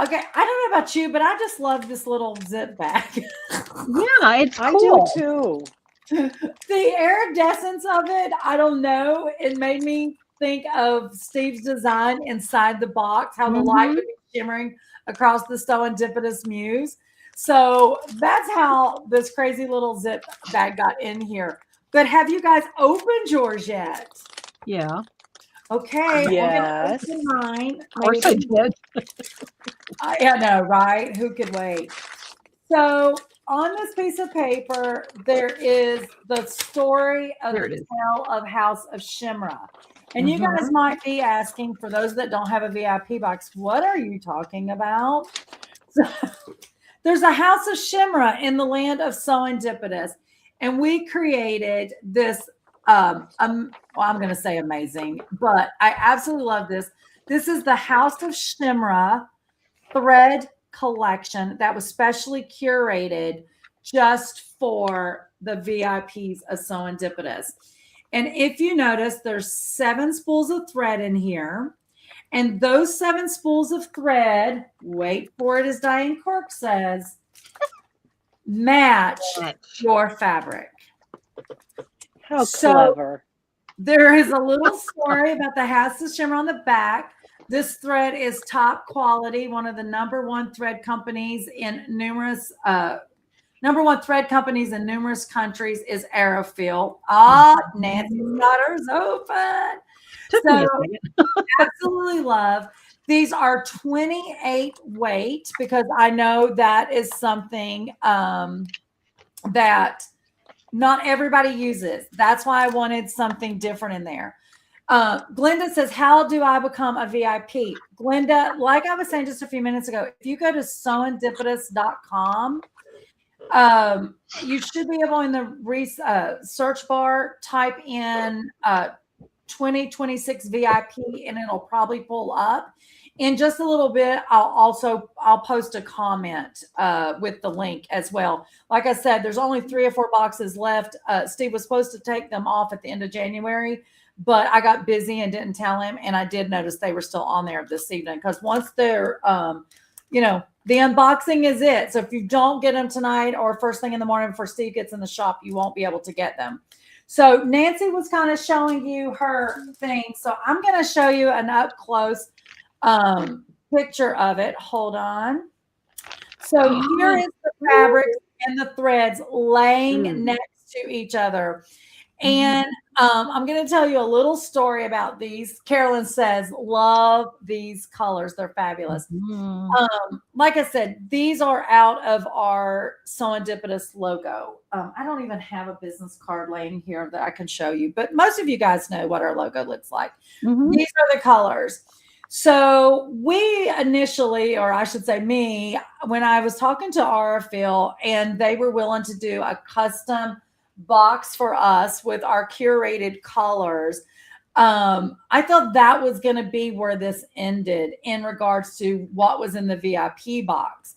Okay, I don't know about you, but I just love this little zip bag. Yeah, it's I cool. do too. The iridescence of it, I don't know. It made me think of Steve's design inside the box, how the light would be shimmering across the SewEndipitous muse. So that's how this crazy little zip bag got in here. But have you guys opened yours yet? Yeah. Okay. Yes. I'm gonna open mine. Of course I did. I know, right? Who could wait? So on this piece of paper, there is the story of the Tale of House of Shimra. And you guys might be asking, for those that don't have a VIP box, what are you talking about? So, there's a House of Shimra in the land of SewEndipitous. And we created this, well, I'm going to say amazing, but I absolutely love this. This is the House of Shimra thread collection that was specially curated just for the VIPs of SewEndipitous. And if you notice, there's 7 spools of thread in here. And those 7 spools of thread, wait for it as Diane Quirk says, match your fabric. How clever. There is a little story about the House of Shimra on the back. This thread is top quality, one of the #1 thread companies in numerous countries is Aerofil. Nancy's got hers open. So absolutely love. These are 28 weight because I know that is something that not everybody uses. That's why I wanted something different in there. Glenda says, how do I become a VIP? Glenda, like I was saying just a few minutes ago, if you go to SewEndipitous.com, you should be able in the search bar, type in 2026 VIP and it'll probably pull up. In just a little bit, I'll post a comment with the link as well. Like I said, there's only 3 or 4 boxes left. Steve was supposed to take them off at the end of January, but I got busy and didn't tell him. And I did notice they were still on there this evening because once they're, the unboxing is it. So if you don't get them tonight or first thing in the morning before Steve gets in the shop, you won't be able to get them. So Nancy was kind of showing you her thing. So I'm going to show you an up close picture of it. Hold on. So here is the fabric and the threads laying next to each other. And I'm going to tell you a little story about these. Carolyn says, love these colors. They're fabulous. Like I said, these are out of our SewEndipitous logo. I don't even have a business card laying here that I can show you, but most of you guys know what our logo looks like. These are the colors. So we initially, or I should say me, when I was talking to RFL and they were willing to do a custom box for us with our curated colors, I thought that was going to be where this ended in regards to what was in the VIP box.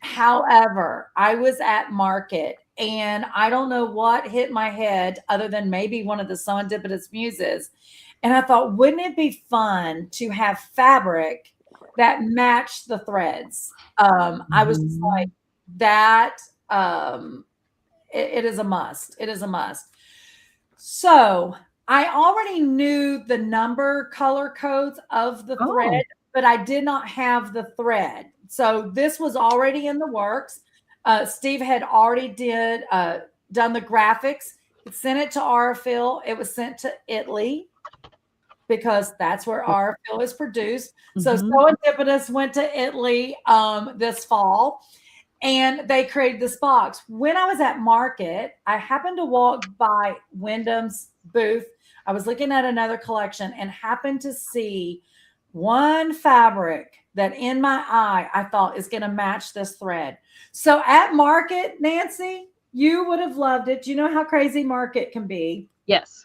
However, I was at market and I don't know what hit my head other than maybe one of the Serendipitous muses. And I thought, wouldn't it be fun to have fabric that matched the threads? I was just like, that it is a must. It is a must. So I already knew the number color codes of the thread, but I did not have the thread. So this was already in the works. Steve had already done the graphics. He sent it to RFL. It was sent to Italy because that's where RFL is produced. So SewEndipitous went to Italy this fall. And they created this box. When I was at market, I happened to walk by Wyndham's booth. I was looking at another collection and happened to see one fabric that in my eye, I thought is going to match this thread. So at market, Nancy, you would have loved it. You know how crazy market can be. Yes.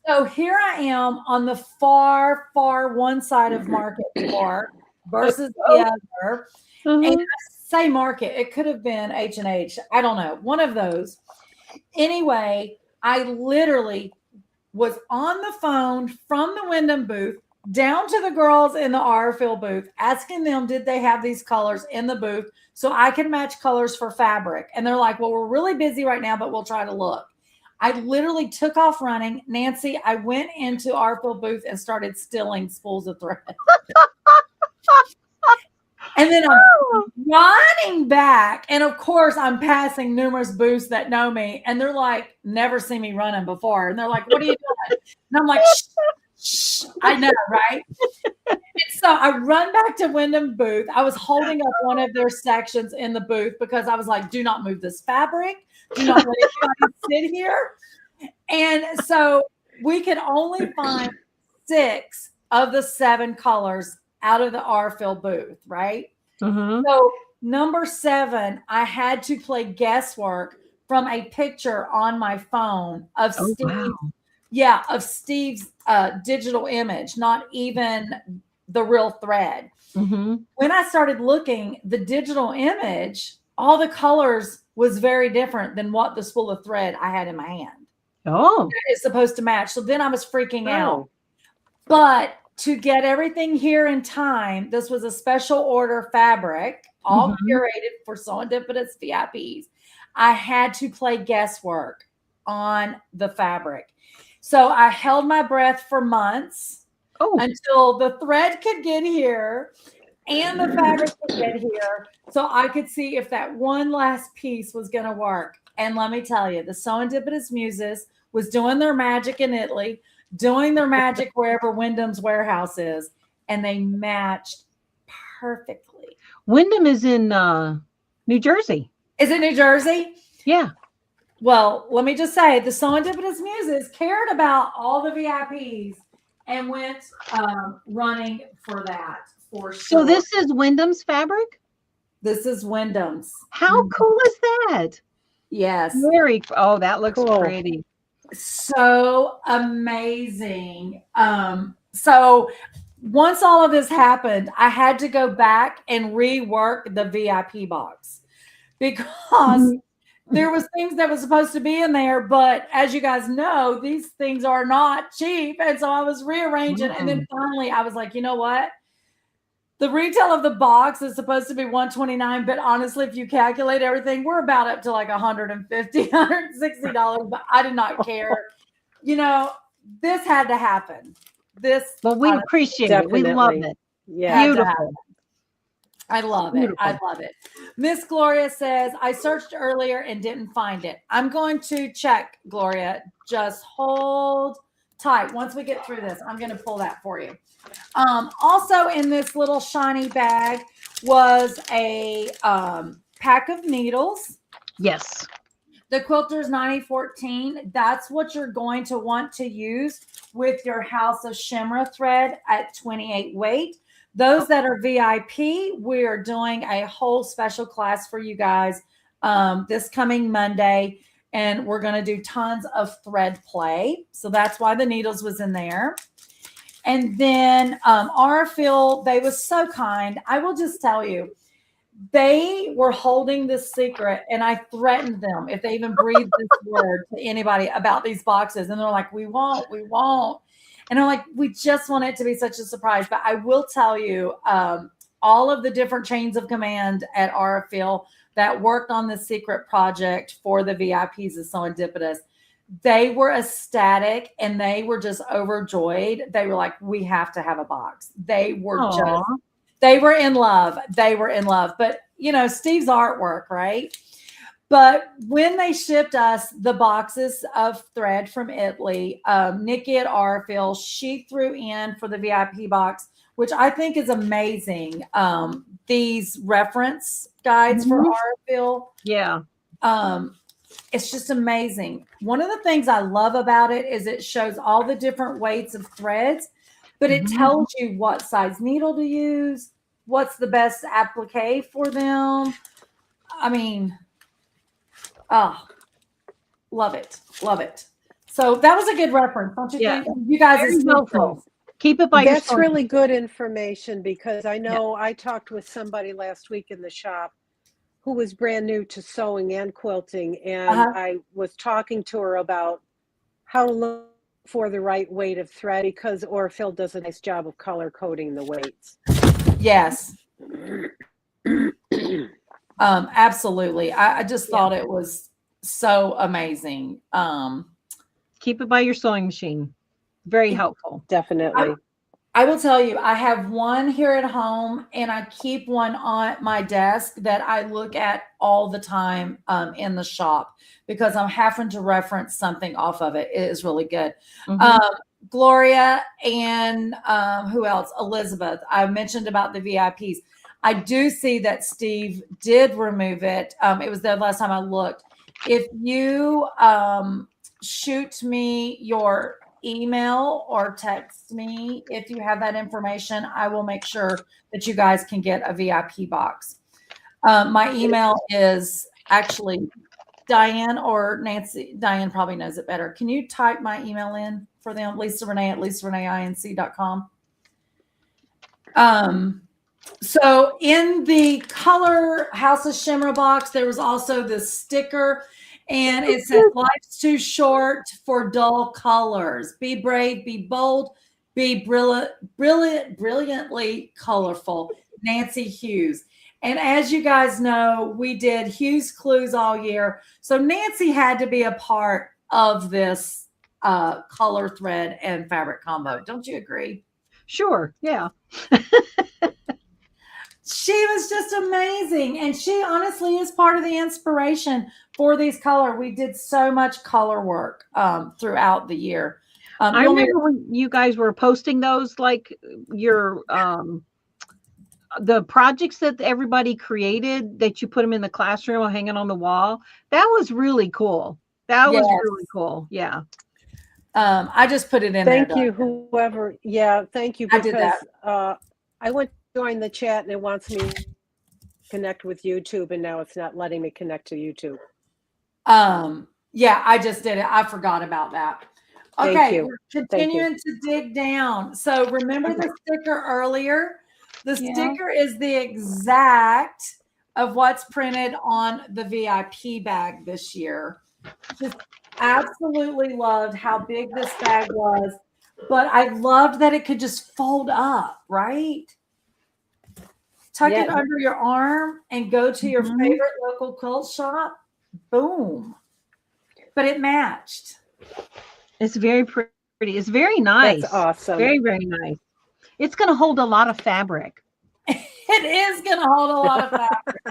So here I am on the far, far one side of market versus the other. And say market, it could have been H&H. I don't know, one of those. Anyway, I literally was on the phone from the Wyndham booth down to the girls in the RFL booth, asking them, did they have these colors in the booth so I can match colors for fabric? And they're like, well, we're really busy right now, but we'll try to look. I literally took off running. Nancy, I went into RFL booth and started stealing spools of thread. And then I'm running back. And of course, I'm passing numerous booths that know me. And they're like, never seen me running before. And they're like, what are you doing? And I'm like, shh, shh. I know, right? And so I run back to Wyndham booth. I was holding up one of their sections in the booth because I was like, do not move this fabric. Do not let anybody sit here. And so we could only find 6 of the 7 colors out of the RFL booth, right? So number 7, I had to play guesswork from a picture on my phone of of Steve's digital image, not even the real thread. When I started looking, the digital image, all the colors was very different than what the spool of thread I had in my hand. It's supposed to match. So then I was freaking out. But to get everything here in time, this was a special order fabric, all curated for Serendipitous VIPs. I had to play guesswork on the fabric. So I held my breath for months until the thread could get here and the fabric could get here so I could see if that one last piece was going to work. And let me tell you, the Serendipitous Muses was doing their magic in Italy, doing their magic wherever Wyndham's warehouse is, and they matched perfectly. Wyndham is in New Jersey. Is it New Jersey? Yeah. Well, let me just say, the Serendipitous Muses cared about all the VIPs and went running for that, for sure. So this is Wyndham's fabric? This is Wyndham's. How cool is that? Yes. Very. Oh, that looks pretty. So amazing. So once all of this happened, I had to go back and rework the VIP box because there was things that was supposed to be in there, but as you guys know, these things are not cheap. And so I was rearranging. And then finally I was like, you know what? The retail of the box is supposed to be $129, but honestly, if you calculate everything, we're about up to like $150, $160, but I did not care. You know, this had to happen. But we appreciate it. We love it. Yeah. Beautiful. I love it. I love it. Miss Gloria says, I searched earlier and didn't find it. I'm going to check, Gloria. Just hold tight. Once we get through this, I'm going to pull that for you. Also in this little shiny bag was a pack of needles. Yes. The Quilters 9014, that's what you're going to want to use with your House of Shimmer thread at 28 weight. Those that are VIP, we're doing a whole special class for you guys this coming Monday, and we're going to do tons of thread play. So that's why the needles was in there. And then Aurifil, they was so kind. I will just tell you, they were holding this secret, and I threatened them if they even breathed this word to anybody about these boxes. And they're like, we won't. And I'm like, we just want it to be such a surprise. But I will tell you, all of the different chains of command at Aurifil that worked on this secret project for the VIPs of Serendipitous, they were ecstatic and they were just overjoyed. They were like, we have to have a box. They were They were in love. But, you know, Steve's artwork, right? But when they shipped us the boxes of thread from Italy, Nikki at Aurifil, she threw in for the VIP box, which I think is amazing, these reference guides for Aurifil. Yeah. It's just amazing. One of the things I love about it is it shows all the different weights of threads, but it tells you what size needle to use, what's the best applique for them. I mean, oh, love it. So that was a good reference, don't you think? You guys are helpful. Keep it by your That's really good information, because I know I talked with somebody last week in the shop who was brand new to sewing and quilting, and I was talking to her about how to look for the right weight of thread, because Aurifil does a nice job of color coding the weights. Yes. Absolutely. I just thought it was so amazing. Keep it by your sewing machine. Very helpful. Definitely. I will tell you, I have one here at home, and I keep one on my desk that I look at all the time in the shop, because I'm having to reference something off of it. It is really good. Gloria and who else? Elizabeth. I mentioned about the VIPs. I do see that Steve did remove it. It was the last time I looked. If you shoot me your email or text me if you have that information, I will make sure that you guys can get a VIP box. My email is actually Diane or Nancy. Diane probably knows it better. Can you type my email in for them? Lisa Renee at lisareneinc.com. So in the color House of Shimmer box, there was also this sticker, and it said, life's too short for dull colors. Be brave, be bold, be brilliantly colorful. Nancy Hughes. And as you guys know, we did Hughes Clues all year. So Nancy had to be a part of this color thread and fabric combo. Don't you agree? Sure. Yeah. She was just amazing. And she honestly is part of the inspiration for these color. We did so much color work throughout the year. I remember when you guys were posting those, like your the projects that everybody created, that you put them in the classroom or hanging on the wall. That was really cool. That was really cool. Yeah. I just put it in there. Thank you, whoever. Yeah, thank you. Because I did that. I went to join the chat and it wants me to connect with YouTube, and now it's not letting me connect to YouTube. Yeah, I just did it. I forgot about that. Okay, we're continuing to dig down. So remember the sticker earlier? The sticker is the exact of what's printed on the VIP bag this year. Just absolutely loved how big this bag was, but I loved that it could just fold up, right? Tuck it under your arm and go to your favorite local quilt shop. Boom. But it matched. It's very pretty. It's very nice. That's awesome. Very, very nice. It's going to hold a lot of fabric. It is going to hold a lot of fabric.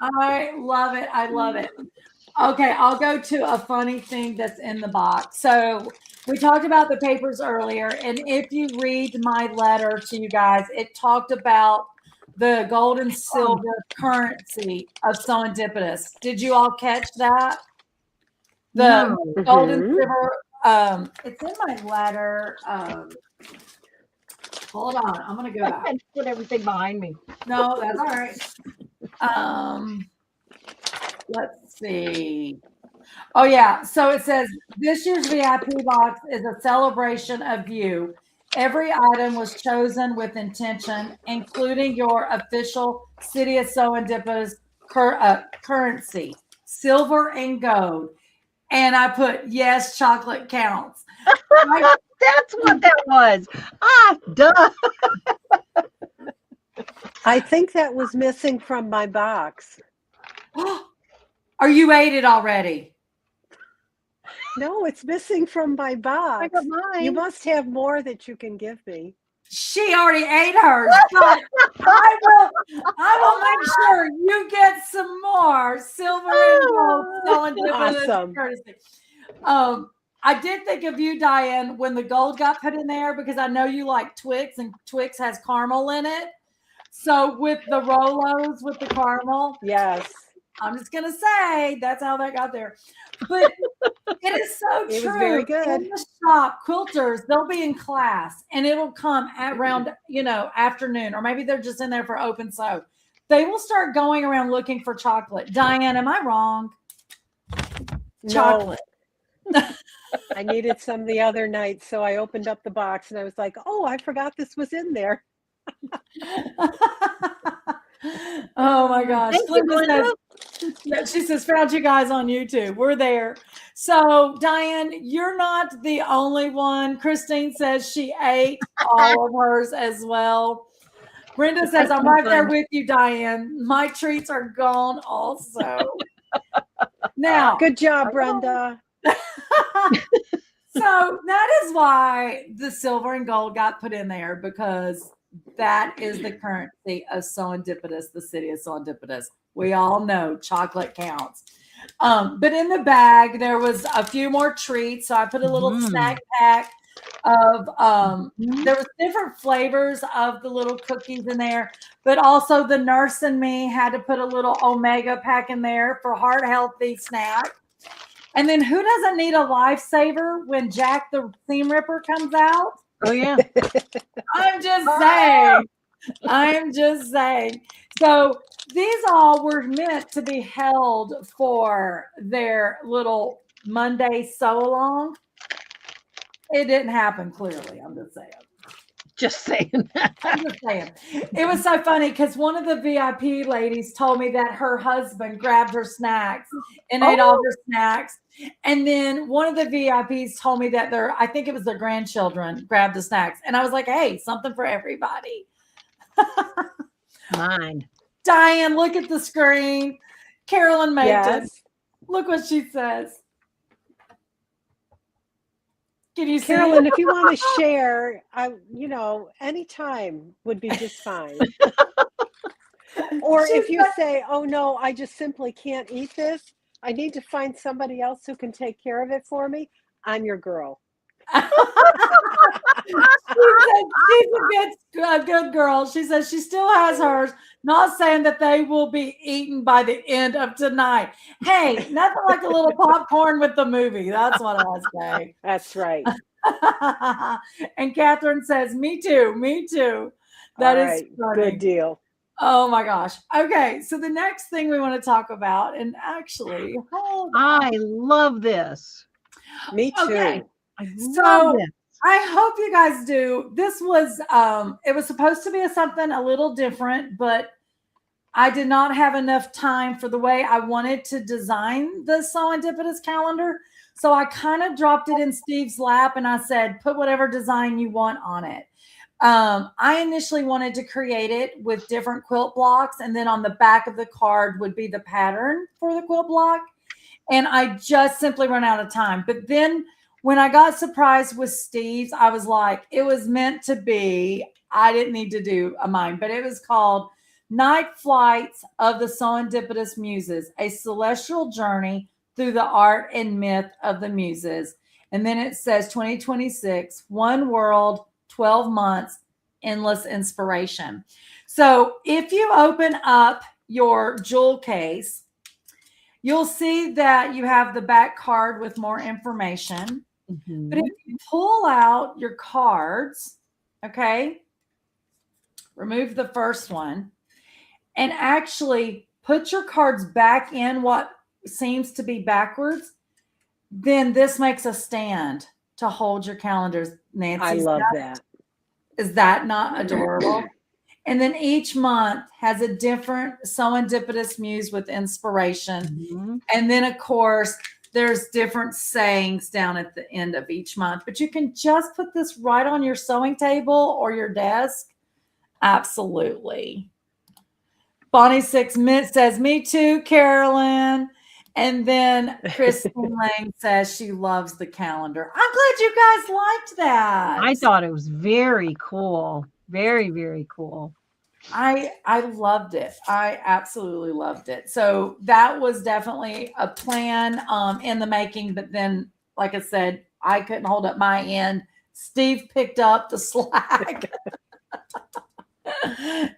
I love it. I love it. Okay, I'll go to a funny thing that's in the box. So we talked about the papers earlier, and if you read my letter to you guys, it talked about the gold and silver currency of Serendipitous. Did you all catch that? The gold and Mhm. silver. It's in my letter. Hold on, I'm gonna go back. And put everything behind me. No, that's all right. Let's see. Oh yeah, so it says this year's VIP box is a celebration of you. Every item was chosen with intention, including your official City of Serendipitous currency, silver and gold. And I put yes, chocolate counts. That's what that was. Duh. I think that was missing from my box. Are you ate it already? No, it's missing from my box. I got mine. You must have more that you can give me. She already ate hers, but I will make sure you get some more silver and gold serendipitous Awesome. courtesy. I did think of you, Diane, when the gold got put in there because I know you like Twix, and Twix has caramel in it. So with the Rolos with the caramel, Yes. I'm just gonna say that's how that got there. But it is so true. It was very good. In the shop, quilters, they'll be in class and it'll come at around, afternoon, or maybe they're just in there for open sew. They will start going around looking for chocolate. Diane, am I wrong? Chocolate. No. I needed some the other night, so I opened up the box and I was like, oh, I forgot this was in there. Oh my gosh. Thank you, Glenda. She says, found you guys on YouTube. We're there. So, Diane, you're not the only one. Christine says she ate all of hers as well. Brenda says, I'm right there with you, Diane. My treats are gone also. Now, good job, Brenda. So that is why the silver and gold got put in there, because that is the currency of Serendipitous, the City of Serendipitous. We all know chocolate counts. But in the bag, there was a few more treats. So I put a little snack pack of, there was different flavors of the little cookies in there, but also the nurse and me had to put a little omega pack in there for heart healthy snack. And then who doesn't need a lifesaver when Jack the Seam Ripper comes out? Oh, yeah. I'm just saying. So these all were meant to be held for their little Monday sew-along. It didn't happen, clearly. I'm just saying. Just saying. I'm just saying. It was so funny because one of the VIP ladies told me that her husband grabbed her snacks and ate all her snacks. And then one of the VIPs told me that I think it was their grandchildren grabbed the snacks. And I was like, hey, something for everybody. Mine. Diane, look at the screen. Carolyn Mayton. Yes. Look what she says. Can you see Carolyn, if you want to share, anytime would be just fine. Or if you say, oh no, I just simply can't eat this, I need to find somebody else who can take care of it for me, I'm your girl. She's a good girl. She says she still has hers, not saying that they will be eaten by the end of tonight. Hey, nothing like a little popcorn with the movie. That's what I say. That's right. And Catherine says, me too. That is funny. Good deal. Oh my gosh. Okay, so the next thing we want to talk about, and actually, I love this. Me too. Okay. I love this. I hope you guys do. This was, it was supposed to be something a little different, but I did not have enough time for the way I wanted to design the Serendipitous calendar. So I kind of dropped it in Steve's lap and I said, put whatever design you want on it. I initially wanted to create it with different quilt blocks, and then on the back of the card would be the pattern for the quilt block. And I just simply ran out of time. But then when I got surprised with Steve's, I was like, it was meant to be. I didn't need to do a mine, but it was called Night Flights of the Serendipitous Muses, a celestial journey through the art and myth of the muses. And then it says 2026, one world, 12 months, endless inspiration. So if you open up your jewel case, you'll see that you have the back card with more information. But if you pull out your cards, okay, remove the first one and actually put your cards back in what seems to be backwards, then this makes a stand to hold your calendars. Nancy, I love that. Is that not adorable? And then each month has a different SewEndipitous muse with inspiration. And then, of course, there's different sayings down at the end of each month. But you can just put this right on your sewing table or your desk. Absolutely. Bonnie Six Mint says, me too, Carolyn. And then Christine Lang says she loves the calendar. I'm glad you guys liked that. I thought it was very cool. Very, very cool. I loved it. I absolutely loved it. So that was definitely a plan in the making. But then, like I said, I couldn't hold up my end. Steve picked up the slack.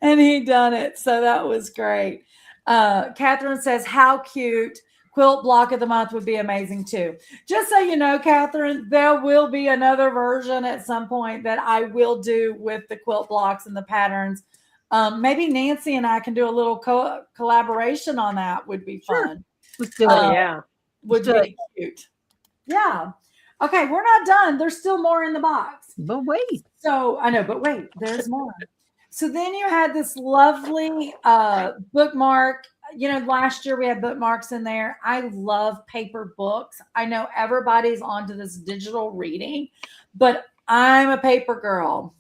And he done it. So that was great. Catherine says, how cute. Quilt block of the month would be amazing too. Just so you know, Catherine, there will be another version at some point that I will do with the quilt blocks and the patterns. Maybe Nancy and I can do a little collaboration on that. Would be fun. Let's do it. Yeah. Would be cute. Yeah. Okay, we're not done. There's still more in the box. But wait. So I know, but wait, there's more. So then you had this lovely bookmark. You know, last year we had bookmarks in there. I love paper books. I know everybody's onto this digital reading, but I'm a paper girl.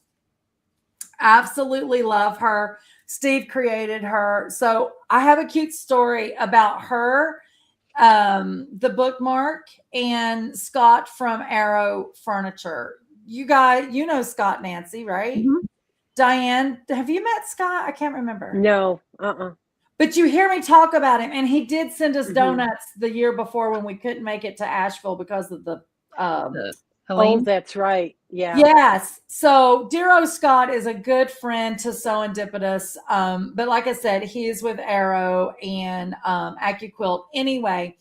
Absolutely love her. Steve created her. So I have a cute story about her, the bookmark, and Scott from Arrow Furniture. You guys, you know Scott, Nancy, right? Diane, have you met Scott? I can't remember. No. But you hear me talk about him, and he did send us donuts the year before when we couldn't make it to Asheville because of the Oh, that's right. Yeah. Yes. So Dear Scott is a good friend to SewEndipitous. But like I said, he's with Arrow and AccuQuilt. Anyway,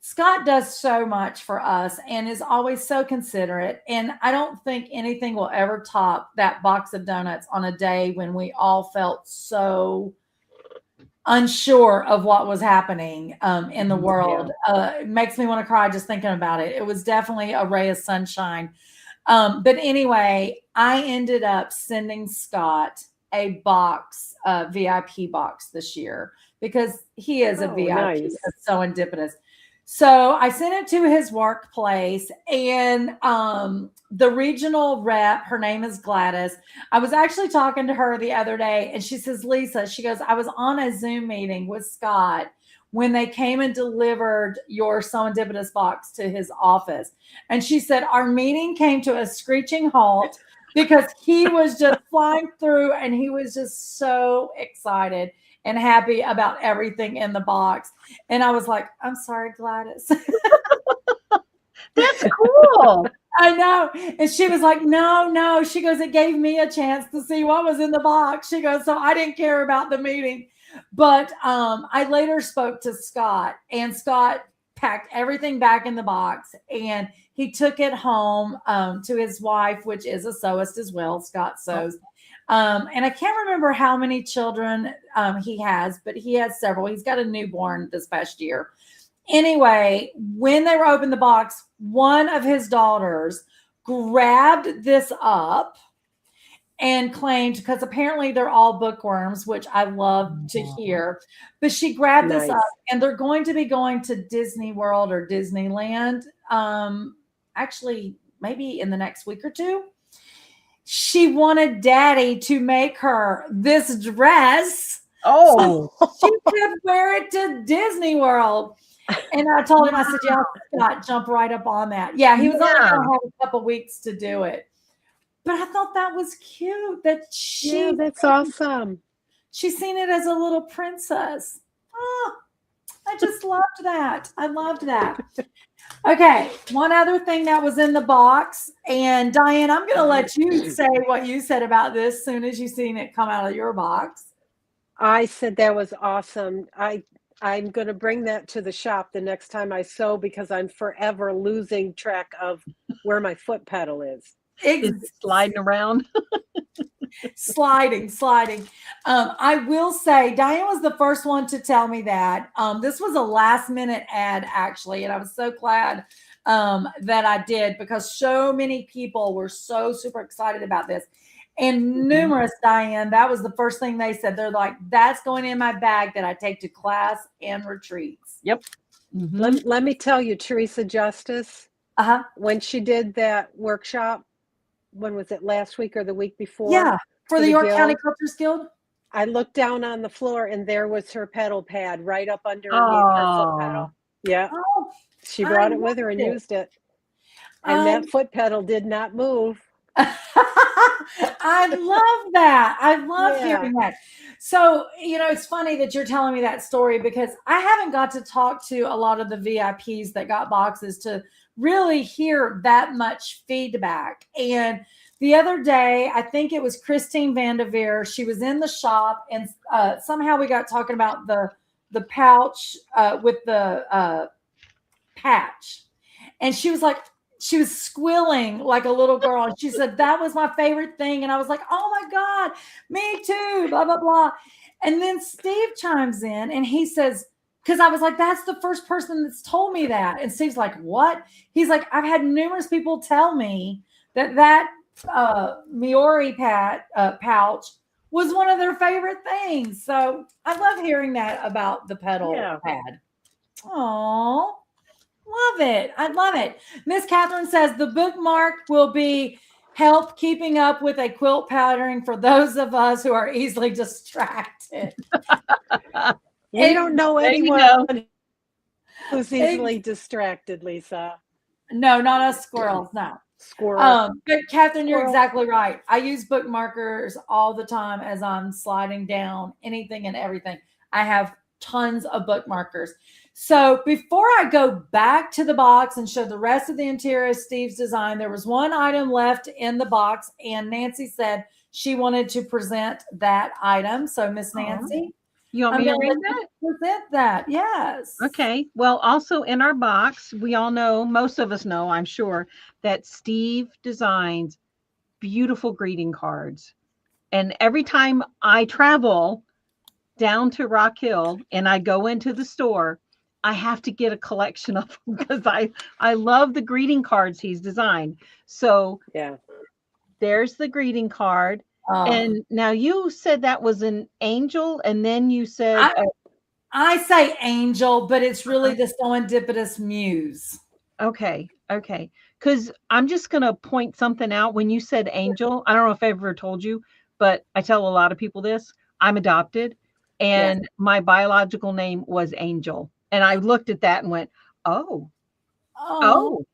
Scott does so much for us and is always so considerate. And I don't think anything will ever top that box of donuts on a day when we all felt so unsure of what was happening in the world. It makes me want to cry just thinking about it. It was definitely a ray of sunshine. But anyway, I ended up sending Scott a box, a VIP box this year because he is a VIP nice. of SewEndipitous. So I sent it to his workplace, and the regional rep, her name is Gladys. I was actually talking to her the other day, and she says, Lisa, she goes, I was on a Zoom meeting with Scott when they came and delivered your SewEndipitous box to his office. And she said, our meeting came to a screeching halt because he was just flying through, and he was just so excited and happy about everything in the box. And I was like, I'm sorry, Gladys. That's cool. I know. And she was like, no. She goes, it gave me a chance to see what was in the box. She goes, so I didn't care about the meeting. But I later spoke to Scott, and Scott packed everything back in the box, and he took it home to his wife, which is a sewist as well. Scott sews. And I can't remember how many children he has, but he has several. He's got a newborn this past year. Anyway, when they were opening the box, one of his daughters grabbed this up and claimed, because apparently they're all bookworms, which I love to hear, but she grabbed this up, and they're going to be going to Disney World or Disneyland, actually maybe in the next week or two. She wanted Daddy to make her this dress. Oh, so she could wear it to Disney World. And I told him, I said, yeah, Scott, jump right up on that. Yeah, he was only going to have a couple weeks to do it. But I thought that was cute that that's awesome. She's seen it as a little princess. Oh, I just loved that. I loved that. Okay, one other thing that was in the box, and Diane, I'm going to let you say what you said about this as soon as you seen it come out of your box. I said that was awesome. I I'm going to bring that to the shop the next time I sew because I'm forever losing track of where my foot pedal is. Is it sliding around? sliding. I will say Diane was the first one to tell me that. This was a last minute ad actually, and I was so glad that I did because so many people were so super excited about this. And numerous, Diane, that was the first thing they said. They're like, that's going in my bag that I take to class and retreats. Yep. Let me tell you, Teresa Justice, when she did that workshop, when was it, last week or the week before? Yeah, for the York County Quilters Guild. I looked down on the floor and there was her pedal pad right up underneath her foot pedal. Yeah. Oh, she brought it with her and used it. And that foot pedal did not move. I love that. I love hearing that. So, it's funny that you're telling me that story because I haven't got to talk to a lot of the VIPs that got boxes to really hear that much feedback. And the other day, I think it was Christine Vanderveer. She was in the shop and somehow we got talking about the pouch with the patch. And she was squealing like a little girl. And she said, that was my favorite thing. And I was like, oh my God, me too, blah, blah, blah. And then Steve chimes in and he says, because I was like, that's the first person that's told me that. And Steve's like, what? He's like, I've had numerous people tell me that Miori pouch was one of their favorite things. So I love hearing that about the pedal pad. Aww. Love it. I love it. Miss Catherine says the bookmark will be help keeping up with a quilt pattern for those of us who are easily distracted. We don't know anyone who's easily distracted, Lisa. No, not us squirrels. No. Squirrel. But Catherine, you're exactly right. I use bookmarkers all the time as I'm sliding down anything and everything. I have tons of bookmarkers. So before I go back to the box and show the rest of the interior of Steve's design, there was one item left in the box, and Nancy said she wanted to present that item. So Miss Nancy, you want me to read that? Present that, yes. Okay. Well, also in our box, we all know, most of us know, I'm sure, that Steve designs beautiful greeting cards. And every time I travel down to Rock Hill and I go into the store, I have to get a collection of them because I love the greeting cards he's designed. So there's the greeting card. And now you said that was an angel, and then you said I say angel, but it's really the SewEndipitous muse. Okay. Because I'm just gonna point something out. When you said angel, I don't know if I ever told you, but I tell a lot of people this. I'm adopted, and my biological name was Angel. And I looked at that and went, oh, okay.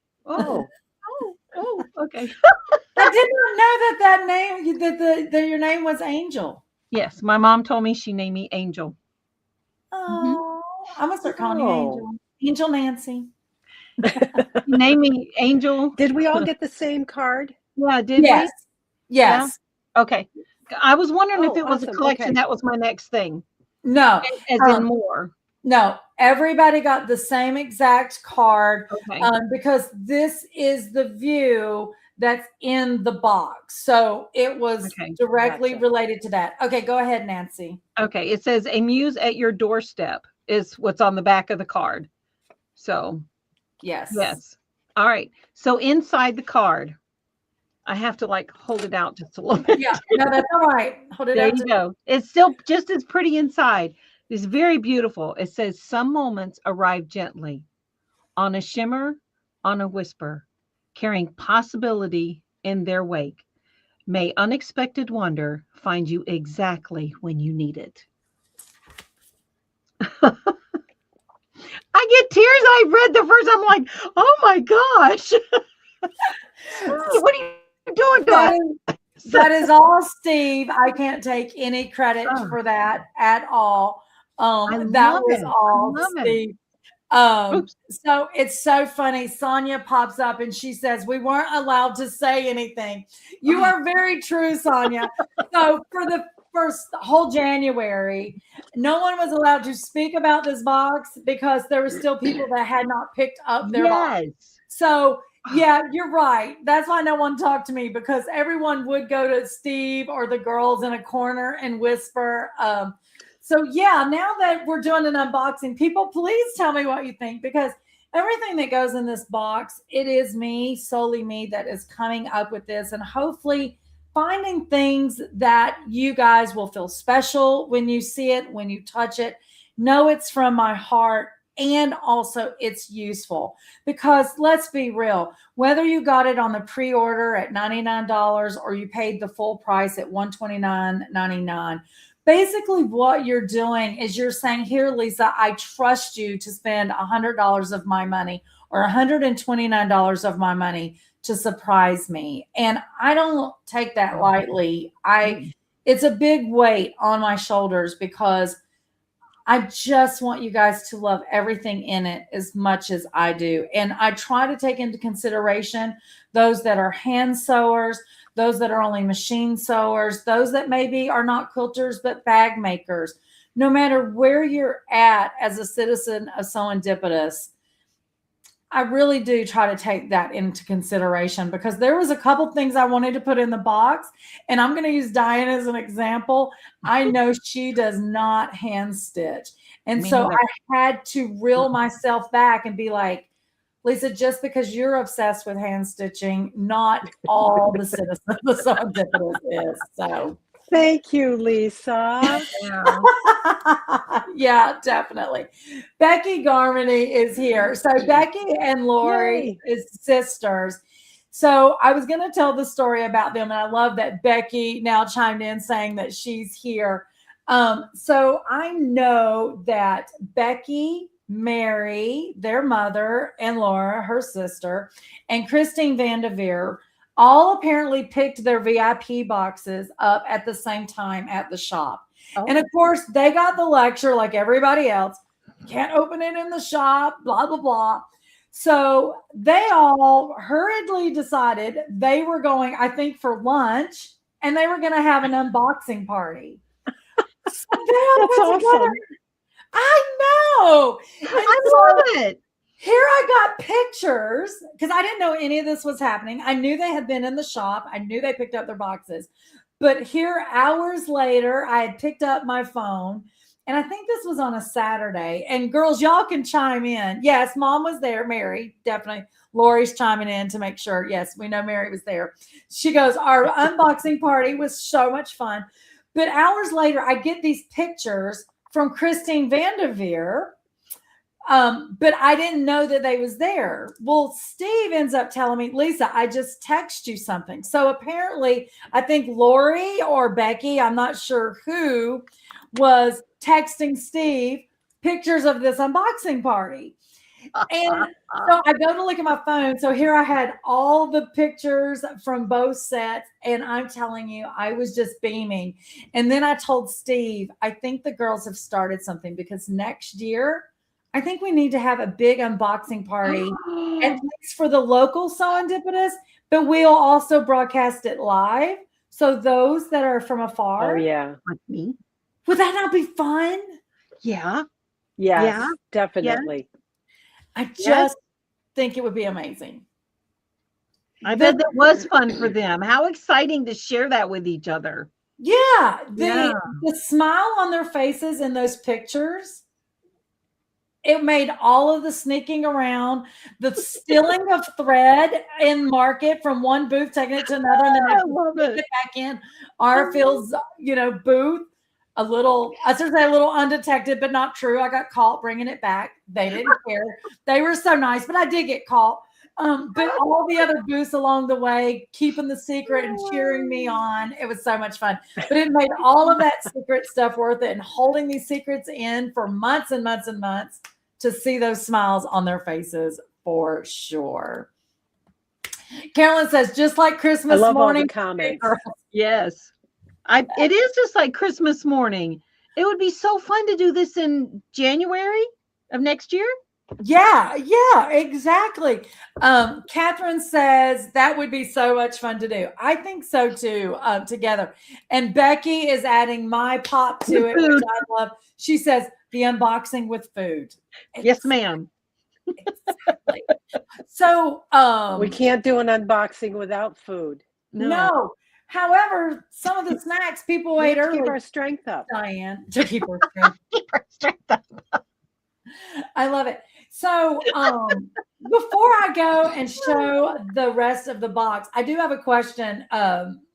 I did not know that name, that your name was Angel. Yes, my mom told me she named me Angel. Oh, I'm gonna start calling you Angel. Angel Nancy. Name me Angel. Did we all get the same card? Yeah, did we? Yes. Yeah? Okay. I was wondering if it was a collection. Okay. That was my next thing. No. As in more. No, everybody got the same exact card because this is the view that's in the box. So it was directly related to that. Okay, go ahead, Nancy. Okay, it says a muse at your doorstep is what's on the back of the card. So, yes. All right. So inside the card, I have to like hold it out just a little bit. Yeah, no, that's all right. Hold it out. There you go. It's still just as pretty inside. It's very beautiful. It says, some moments arrive gently, on a shimmer, on a whisper, carrying possibility in their wake. May unexpected wonder find you exactly when you need it. I get tears. I read the first. I'm like, oh my gosh. What are you doing to us? That is all Steve. I can't take any credit for that at all. That was all Steve. So it's so funny. Sonia pops up and she says, we weren't allowed to say anything. You are very true, Sonia. So first whole January, no one was allowed to speak about this box because there were still people that had not picked up their box. So yeah, you're right. That's why no one talked to me, because everyone would go to Steve or the girls in a corner and whisper. So yeah, now that we're doing an unboxing, people, please tell me what you think, because everything that goes in this box, it is me, solely me, that is coming up with this, and hopefully finding things that you guys will feel special when you see it, when you touch it. Know it's from my heart, and also it's useful, because let's be real, whether you got it on the pre-order at $99 or you paid the full price at $129.99, basically what you're doing is you're saying, here, Lisa, I trust you to spend $100 of my money or $129 of my money to surprise me. And I don't take that lightly. It's a big weight on my shoulders, because I just want you guys to love everything in it as much as I do. And I try to take into consideration those that are hand sewers, those that are only machine sewers, those that maybe are not quilters, but bag makers. No matter where you're at as a citizen of SewEndipitous, I really do try to take that into consideration, because there was a couple things I wanted to put in the box, and I'm going to use Diane as an example. I know she does not hand stitch. And so I had to reel myself back and be like, Lisa, just because you're obsessed with hand stitching, not all the citizens of SewEndipitous is. So thank you, Lisa. Yeah, definitely. Becky Garmany is here. So Becky and Lori is sisters. So I was going to tell the story about them, and I love that Becky now chimed in saying that she's here. So I know that Becky, Mary, their mother, and Laura, her sister, and Christine Vanderveer all apparently picked their VIP boxes up at the same time at the shop. Oh. And of course, they got the lecture like everybody else. Can't open it in the shop, blah, blah, blah. So they all hurriedly decided they were going, I think, for lunch, and they were going to have an unboxing party. So that's awesome. I know. I love it. Here I got pictures, because I didn't know any of this was happening. I knew they had been in the shop. I knew they picked up their boxes. But here, hours later, I had picked up my phone, and I think this was on a Saturday. And girls, y'all can chime in. Yes, Mom was there. Mary, definitely. Lori's chiming in to make sure. Yes, we know Mary was there. She goes, our unboxing party was so much fun. But hours later, I get these pictures from Christine Vanderveer. But I didn't know that they was there. Well, Steve ends up telling me, Lisa, I just text you something. So apparently, I think Lori or Becky, I'm not sure who, was texting Steve pictures of this unboxing party. And so I go to look at my phone. So here I had all the pictures from both sets. And I'm telling you, I was just beaming. And then I told Steve, I think the girls have started something, because next year, I think we need to have a big unboxing party, at least for the local SewEndipitous, but we'll also broadcast it live. So those that are from afar. Oh, yeah. Like me. Would that not be fun? Yeah. Yes, yeah. Definitely. I just think it would be amazing. I bet that was fun for them. How exciting to share that with each other. Yeah. The smile on their faces in those pictures, it made all of the sneaking around, the stealing of thread in market from one booth, taking it to another, and then I love it back in our Phil's, booth. I should say a little undetected, but not true. I got caught bringing it back. They didn't care. They were so nice, but I did get caught. But all the other booths along the way, keeping the secret and cheering me on. It was so much fun. But it made all of that secret stuff worth it, and holding these secrets in for months and months and months to see those smiles on their faces for sure. Carolyn says, just like Christmas morning. All the comments. Yes. It is just like Christmas morning. It would be so fun to do this in January of next year. Yeah, yeah, exactly. Catherine says that would be so much fun to do. I think so too, together. And Becky is adding my pop to it, which I love. She says the unboxing with food. Yes, ma'am. Exactly. So We can't do an unboxing without food. no. However, some of the snacks people ate early. Keep our strength up, Diane, to keep her strength. Keep our strength up. I love it. So before I go and show the rest of the box, I do have a question.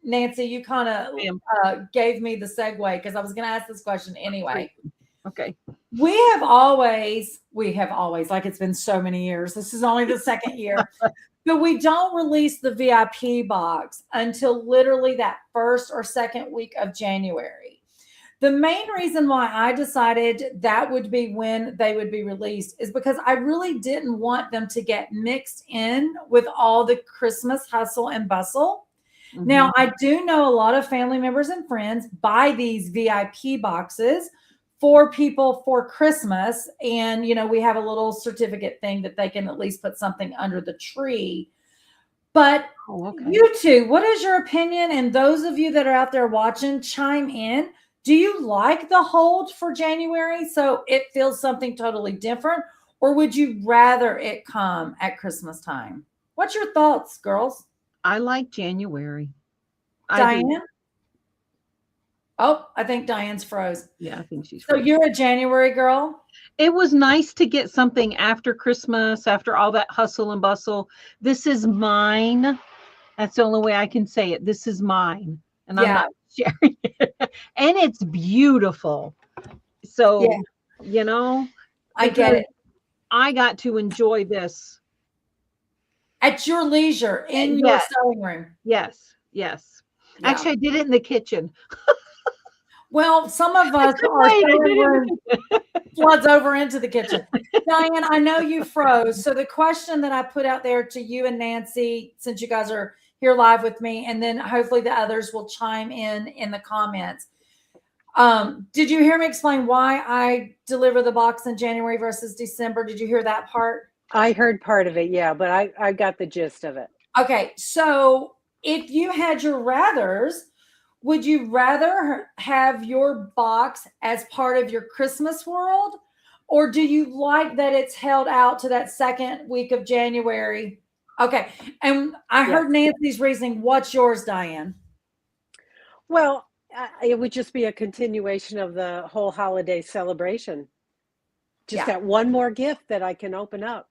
Nancy, you kind of gave me the segue because I was going to ask this question anyway. Okay. We have always, like it's been so many years. This is only the second year, but we don't release the VIP box until literally that first or second week of January. The main reason why I decided that would be when they would be released is because I really didn't want them to get mixed in with all the Christmas hustle and bustle. Mm-hmm. Now, I do know a lot of family members and friends buy these VIP boxes for people for Christmas. And, you know, we have a little certificate thing that they can at least put something under the tree. But you two, what is your opinion? And those of you that are out there watching, chime in. Do you like the hold for January so it feels something totally different? Or would you rather it come at Christmas time? What's your thoughts, girls? I like January. Diane? Oh, I think Diane's froze. Yeah, I think she's froze. So you're a January girl? It was nice to get something after Christmas, after all that hustle and bustle. This is mine. That's the only way I can say it. This is mine. And I'm not sharing it. And it's beautiful. So, you know, I get it. I got to enjoy this at your leisure in your sewing room. Yes. Yes. Yeah. Actually, I did it in the kitchen. Well, some of us our sewing room floods over into the kitchen. Diane, I know you froze. So the question that I put out there to you and Nancy, since you guys are here live with me, and then hopefully the others will chime in the comments. Did you hear me explain why I deliver the box in January versus December? Did you hear that part? I heard part of it, yeah, but I got the gist of it. Okay, so if you had your rathers, would you rather have your box as part of your Christmas world, or do you like that it's held out to that second week of January? Okay. And I heard Nancy's reasoning. What's yours, Diane? Well, it would just be a continuation of the whole holiday celebration. Just that one more gift that I can open up.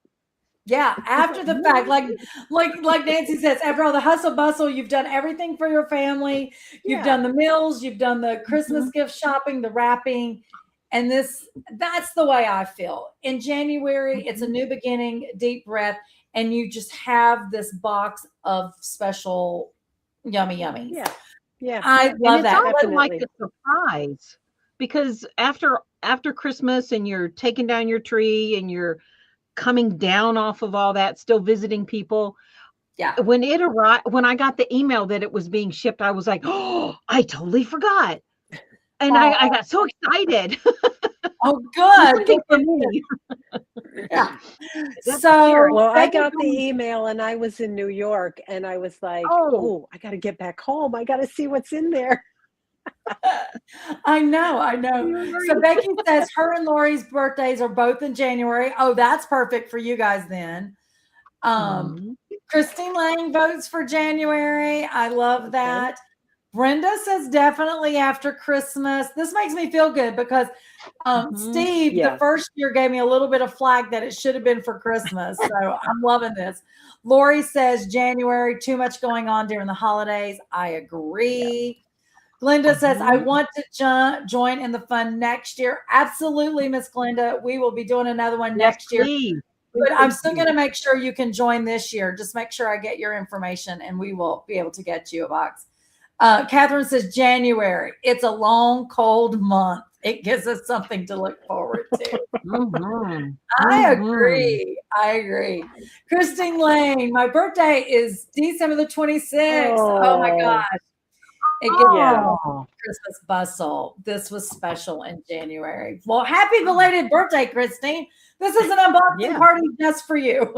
Yeah. After the fact, like Nancy says, after all the hustle bustle, you've done everything for your family. You've done the meals, you've done the Christmas gift shopping, the wrapping. And that's the way I feel. In January, it's a new beginning, deep breath. And you just have this box of special yummy yummies. Yeah. Yeah. I love that. It's always like a surprise because after Christmas and you're taking down your tree and you're coming down off of all that, still visiting people. Yeah. When it arrived, when I got the email that it was being shipped, I was like, oh, I totally forgot. And I got so excited. Oh, good. For me. Yeah. So, well, I got the email and I was in New York and I was like, oh, I got to get back home. I got to see what's in there. I know. So Becky says her and Lori's birthdays are both in January. Oh, that's perfect for you guys then. Christine Lang votes for January. I love that. Brenda says definitely after Christmas. This makes me feel good because Steve, the first year gave me a little bit of flack that it should have been for Christmas. So I'm loving this. Lori says January, too much going on during the holidays. I agree. Glenda says, I want to join in the fun next year. Absolutely, Miss Glenda. We will be doing another one next year. But I'm still going to make sure you can join this year. Just make sure I get your information and we will be able to get you a box. Catherine says January. It's a long, cold month. It gives us something to look forward to. I agree. Christine Lane, my birthday is December the 26th. Oh my gosh. It gives Christmas bustle. This was special in January. Well, happy belated birthday, Christine. This is an unboxing party just for you.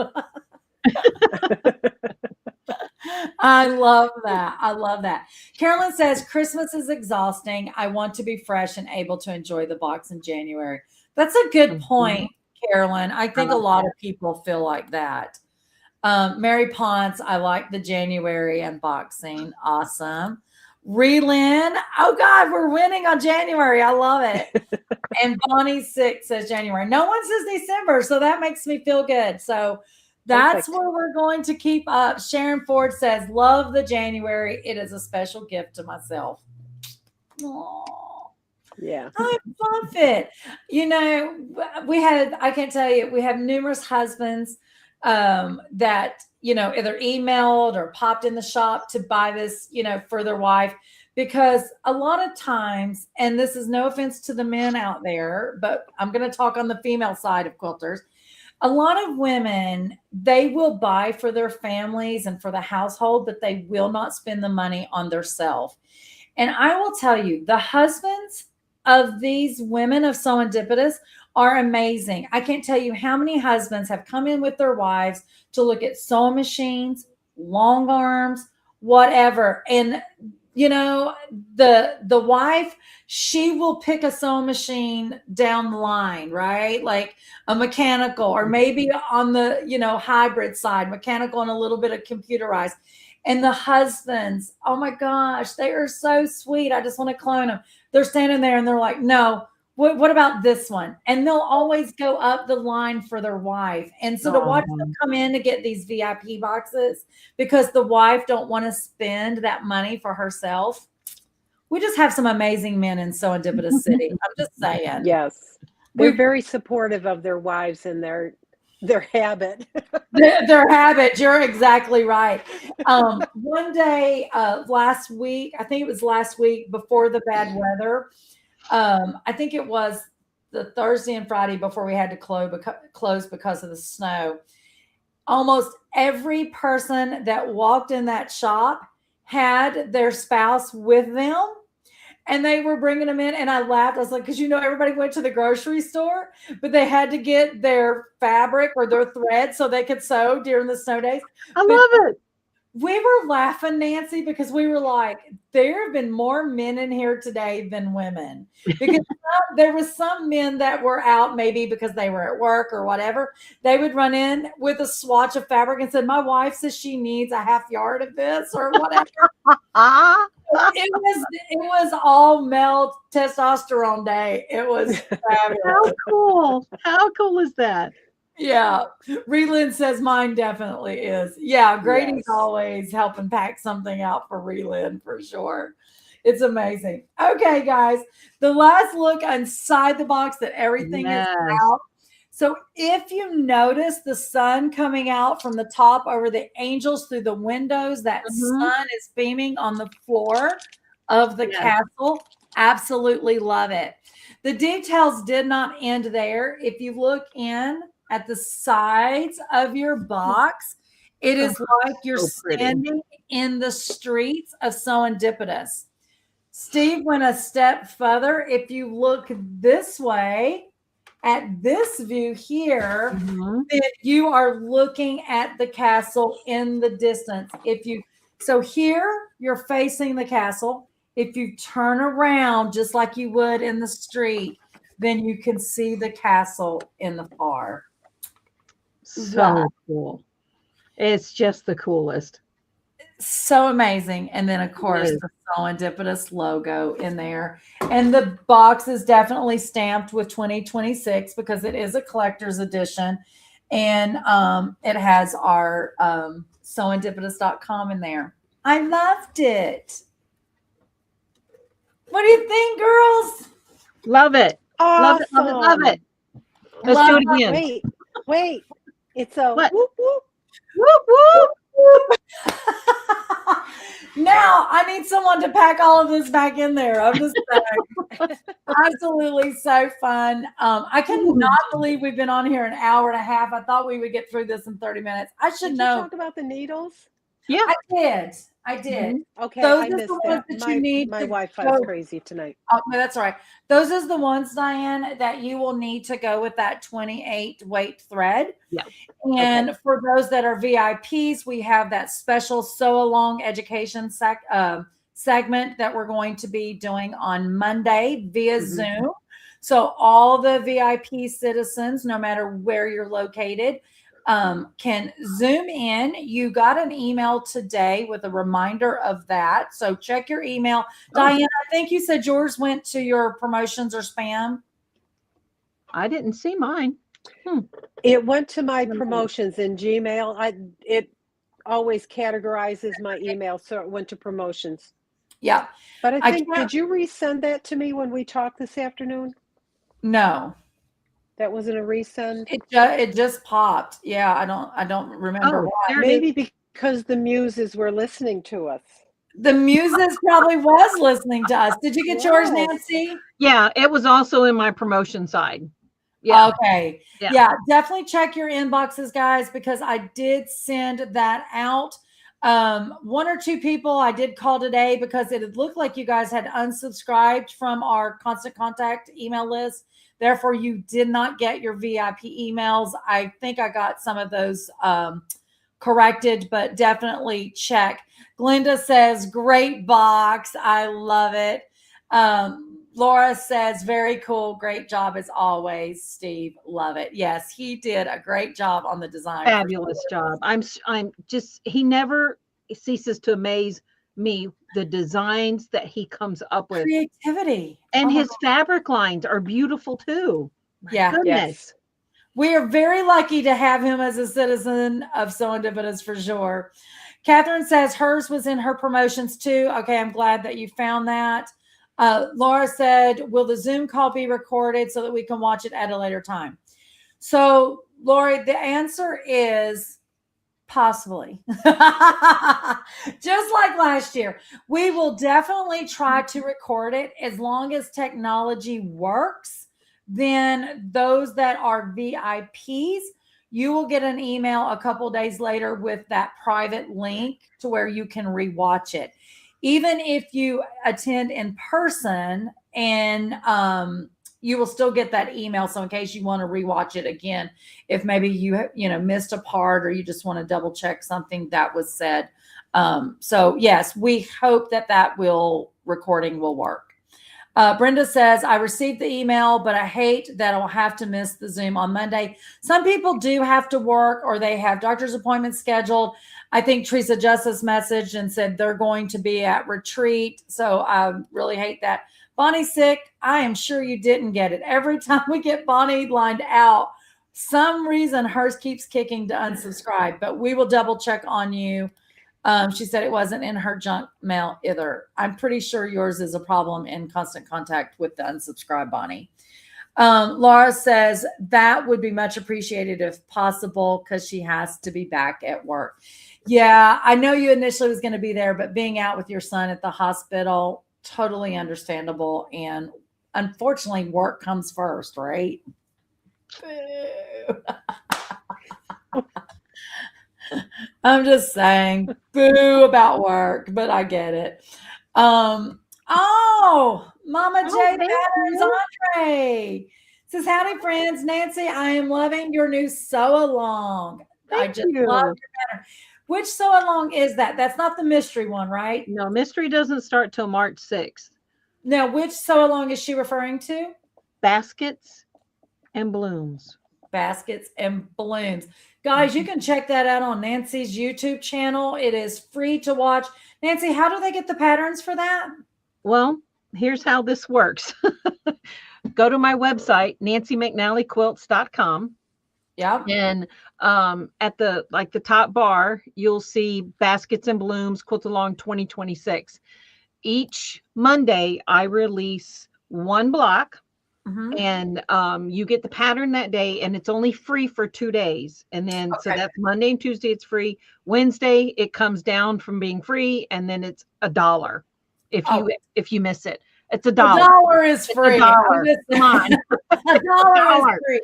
I love that. I love that. Carolyn says, Christmas is exhausting. I want to be fresh and able to enjoy the box in January. That's a good point, Carolyn. I think a lot of people feel like that. Mary Ponce, I like the January unboxing. Awesome. Relyn, oh God, we're winning on January. I love it. And Bonnie 6 says January. No one says December, so that makes me feel good. So that's where we're going to keep up. Sharon Ford says, love the January. It is a special gift to myself. Aww. Yeah. I love it. You know, I can't tell you, we have numerous husbands that, you know, either emailed or popped in the shop to buy this, you know, for their wife, because a lot of times, and this is no offense to the men out there, but I'm going to talk on the female side of quilters. A lot of women, they will buy for their families and for the household, but they will not spend the money on their self. And I will tell you, the husbands of these women of Serendipitous are amazing. I can't tell you how many husbands have come in with their wives to look at sewing machines, long arms, whatever. And, you know, the wife, she will pick a sewing machine down the line, right? Like a mechanical, or maybe on the, you know, hybrid side, mechanical and a little bit of computerized. And the husbands, oh my gosh, they are so sweet. I just want to clone them. They're standing there and they're like, no, what about this one? And they'll always go up the line for their wife. And so to watch them come in to get these VIP boxes because the wife don't want to spend that money for herself. We just have some amazing men in Serendipitous City. I'm just saying. Yes. They're very supportive of their wives and their habit. their habit. You're exactly right. One day last week, I think it was last week before the bad weather, I think it was the Thursday and Friday before we had to close because of the snow. Almost every person that walked in that shop had their spouse with them. And they were bringing them in, and I laughed. I was like, because, you know, everybody went to the grocery store, but they had to get their fabric or their thread so they could sew during the snow days. I love it. We were laughing, Nancy, because we were like, there have been more men in here today than women. Because there was some men that were out maybe because they were at work or whatever. They would run in with a swatch of fabric and said, my wife says she needs a half yard of this or whatever. It was all male testosterone day. It was fabulous. How cool. How cool is that? Yeah. Relyn says mine definitely is. Yeah. Grady's always helping pack something out for Relyn for sure. It's amazing. Okay, guys. The last look inside the box that everything is out. So if you notice the sun coming out from the top over the angels through the windows, that sun is beaming on the floor of the castle. Absolutely love it. The details did not end there. If you look in at the sides of your box, it is like you're standing in the streets of Serendipitous. Steve went a step further. If you look this way at this view here, then you are looking at the castle in the distance. So here you're facing the castle. If you turn around just like you would in the street, then you can see the castle in the far. So cool. It's just the coolest. So amazing. And then, of course, the Serendipitous logo in there. And the box is definitely stamped with 2026 because it is a collector's edition. And it has our SewEndipitous.com in there. I loved it. What do you think, girls? Love it. Awesome. Love it. Love it. Love it. Let's do it again. Wait. It's a what? Whoop, whoop. Whoop, whoop. Now I need someone to pack all of this back in there. I'm just saying. Absolutely so fun. I cannot believe we've been on here an hour and a half. I thought we would get through this in 30 minutes. I should know. Did you talk about the needles? Yeah. I did. Okay, Those I are missed the ones that. that you need My to Wi-Fi is go. crazy tonight. Oh, no, that's all right. Those are the ones, Diane, that you will need to go with that 28 weight thread. Yeah. And for those that are VIPs, we have that special Sew Along education segment that we're going to be doing on Monday via Zoom. So all the VIP citizens, no matter where you're located, can Zoom in. You got an email today with a reminder of that. So check your email. Diane, I think you said yours went to your promotions or spam. I didn't see mine. It went to my promotions in Gmail. It always categorizes my email, so it went to promotions. Yeah. But I think, did you resend that to me when we talked this afternoon? No. That wasn't a resend? It just popped. Yeah, I don't remember why. Maybe because the muses were listening to us. The muses probably was listening to us. Did you get yours, Nancy? Yeah, it was also in my promotion side. Yeah. Okay. Yeah, definitely check your inboxes, guys, because I did send that out. One or two people I did call today because it had looked like you guys had unsubscribed from our constant contact email list. Therefore, you did not get your VIP emails. I think I got some of those corrected, but definitely check. Glenda says, great box. I love it. Laura says, very cool. Great job as always, Steve. Love it. Yes, he did a great job on the design. Fabulous job. I'm just, he never ceases to amaze me, the designs that he comes up with. Creativity. And his fabric lines are beautiful too. Yeah. Goodness. Yes. We are very lucky to have him as a citizen of SewEndipitous for sure. Catherine says hers was in her promotions too. Okay, I'm glad that you found that. Laura said, will the Zoom call be recorded so that we can watch it at a later time? So, Lori, the answer is possibly. Just like last year. We will definitely try to record it as long as technology works. Then those that are VIPs, you will get an email a couple days later with that private link to where you can rewatch it. Even if you attend in person, and you will still get that email. So in case you want to rewatch it again, if maybe you missed a part or you just want to double check something that was said. So yes, we hope that recording will work. Brenda says, I received the email, but I hate that I'll have to miss the Zoom on Monday. Some people do have to work or they have doctor's appointments scheduled. I think Teresa Justice messaged and said they're going to be at retreat. So I really hate that. Bonnie's sick. I am sure you didn't get it. Every time we get Bonnie lined out, some reason hers keeps kicking to unsubscribe, but we will double check on you. She said it wasn't in her junk mail either. I'm pretty sure yours is a problem in constant contact with the unsubscribe, Bonnie. Laura says that would be much appreciated if possible because she has to be back at work. Yeah, I know you initially was going to be there, but being out with your son at the hospital, totally understandable. And unfortunately, work comes first, right? I'm just saying, boo about work, but I get it. Mama J Patterns Andre says, howdy friends. Nancy, I am loving your new sew along. I just love your pattern. Which sew along is that? That's not the mystery one, right? No, mystery doesn't start till March 6th. Now, which sew along is she referring to? Baskets and blooms. Baskets and balloons. Guys, you can check that out on Nancy's YouTube channel. It is free to watch. Nancy, how do they get the patterns for that? Well, here's how this works. Go to my website, nancymcnallyquilts.com. Yeah. And at the top bar, you'll see Baskets and Blooms Quilt Along 2026. Each Monday, I release one block. And you get the pattern that day, and it's only free for 2 days. And then so that's Monday and Tuesday it's free. Wednesday it comes down from being free, and then it's $1 if you miss it. It's $1. $1 is free. $1. Come on. $1 is free.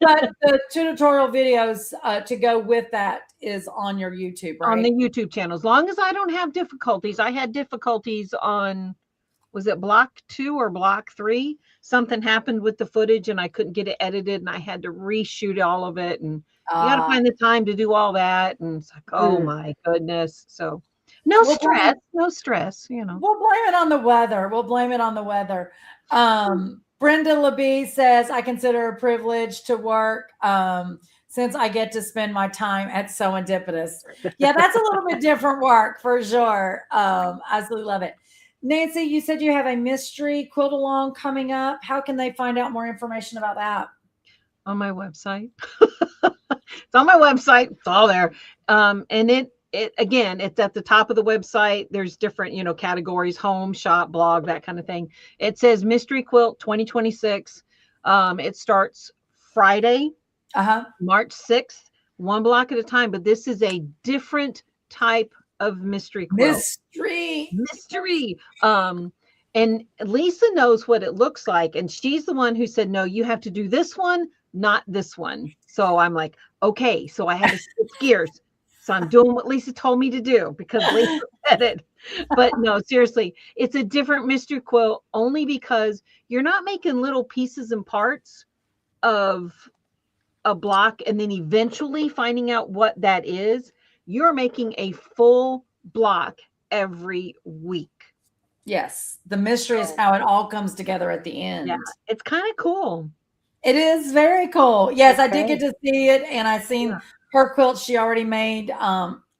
But the tutorial videos to go with that is on your YouTube, right? On the YouTube channel. As long as I don't have difficulties. I had difficulties on, was it block 2 or block 3? Something happened with the footage and I couldn't get it edited and I had to reshoot all of it. And you got to find the time to do all that. And it's like, oh my goodness. So no stress, no stress, you know. We'll blame it on the weather. We'll blame it on the weather. Brenda LeBee says, I consider a privilege to work since I get to spend my time at SewEndipitous. Yeah, that's a little bit different work for sure. Absolutely love it. Nancy, you said you have a mystery quilt along coming up. How can they find out more information about that? On my website. It's on my website. It's all there. And it again, it's at the top of the website. There's different, you know, categories, home, shop, blog, that kind of thing. It says Mystery Quilt 2026. It starts Friday, March 6th, one block at a time. But this is a different type of mystery quilt. Mystery. And Lisa knows what it looks like. And she's the one who said, no, you have to do this one, not this one. So I'm like, okay. So I had to switch gears. So I'm doing what Lisa told me to do because Lisa said it. But no, seriously, it's a different mystery quilt only because you're not making little pieces and parts of a block and then eventually finding out what that is. You're making a full block every week. Yes. The mystery is how it all comes together at the end. Yeah, it's kind of cool. It is very cool. Yes, I did get to see it, and I seen her quilt she already made.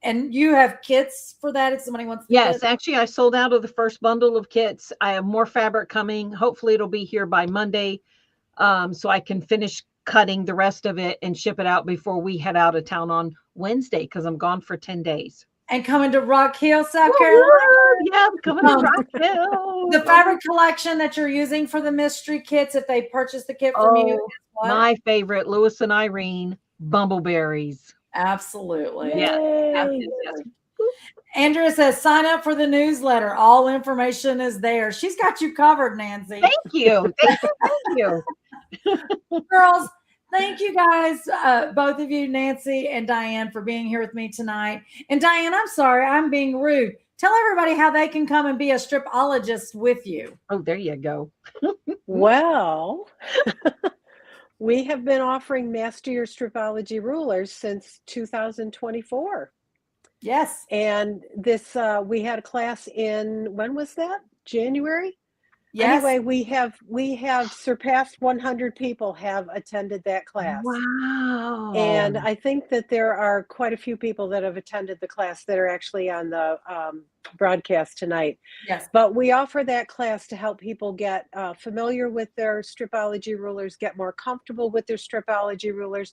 And you have kits for that if somebody wants to. Yes, actually, I sold out of the first bundle of kits. I have more fabric coming. Hopefully, it'll be here by Monday, so I can finish cutting the rest of it and ship it out before we head out of town on Wednesday because I'm gone for 10 days. And coming to Rock Hill, South Carolina. Yeah, I'm coming to Rock Hill. The fabric collection that you're using for the mystery kits, if they purchase the kit from you, is what? My favorite, Lewis and Irene, Bumbleberries. Absolutely. Yeah. Andrea says, sign up for the newsletter. All information is there. She's got you covered, Nancy. Thank you. Thank you. Girls, thank you guys, both of you, Nancy and Diane, for being here with me tonight. And Diane, I'm sorry, I'm being rude. Tell everybody how they can come and be a stripologist with you. Oh, there you go. Well, we have been offering Master Your Stripology rulers since 2024. Yes. And this, we had a class in, when was that? January? Yes. Anyway, we have surpassed 100 people have attended that class. Wow. And I think that there are quite a few people that have attended the class that are actually on the broadcast tonight. Yes. But we offer that class to help people get familiar with their stripology rulers, get more comfortable with their stripology rulers,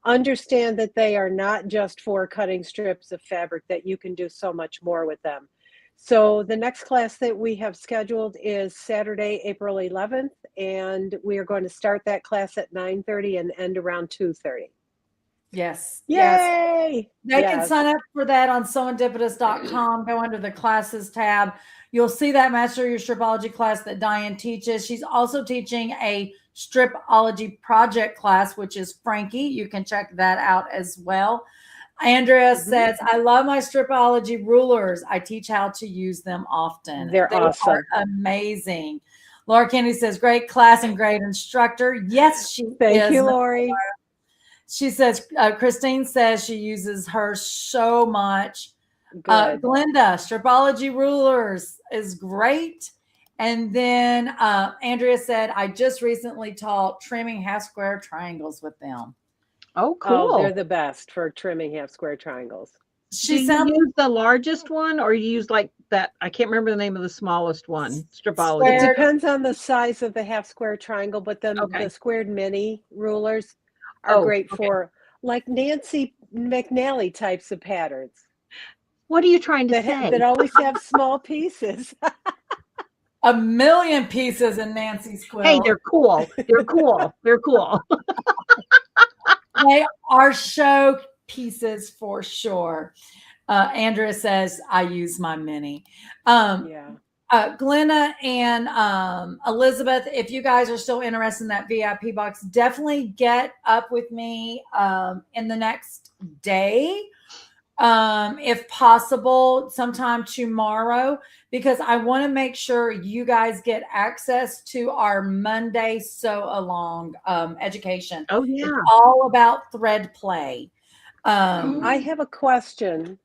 understand that they are not just for cutting strips of fabric, that you can do so much more with them. So the next class that we have scheduled is Saturday, April 11th, and we are going to start that class at 9:30 and end around 2:30. Yes. Yay! Yes. They can sign up for that on SewEndipitous.com. Go under the classes tab. You'll see that Master Your Stripology class that Diane teaches. She's also teaching a stripology project class, which is Frankie. You can check that out as well. Andrea says, I love my stripology rulers. I teach how to use them often. They're awesome. Amazing. Laura Kennedy says, great class and great instructor. Yes, she is. Thank you, Lori. She says, Christine says she uses her so much. Glenda, stripology rulers is great. And then Andrea said, I just recently taught trimming half square triangles with them. Oh, cool. Oh, they're the best for trimming half square triangles. Do you use the largest one or you use like that? I can't remember the name of the smallest one. Stripology. It depends on the size of the half square triangle, but the squared mini rulers are great for like Nancy McNally types of patterns. What are you trying to say? That always have small pieces. A million pieces in Nancy's quilt. Hey, they're cool. They're cool. They're cool. They are show pieces for sure. Andrea says, I use my mini. Glenna and Elizabeth, if you guys are still interested in that VIP box, definitely get up with me in the next day, if possible, sometime tomorrow, because I want to make sure you guys get access to our Monday sew along education. Oh yeah, it's all about thread play. I have a question.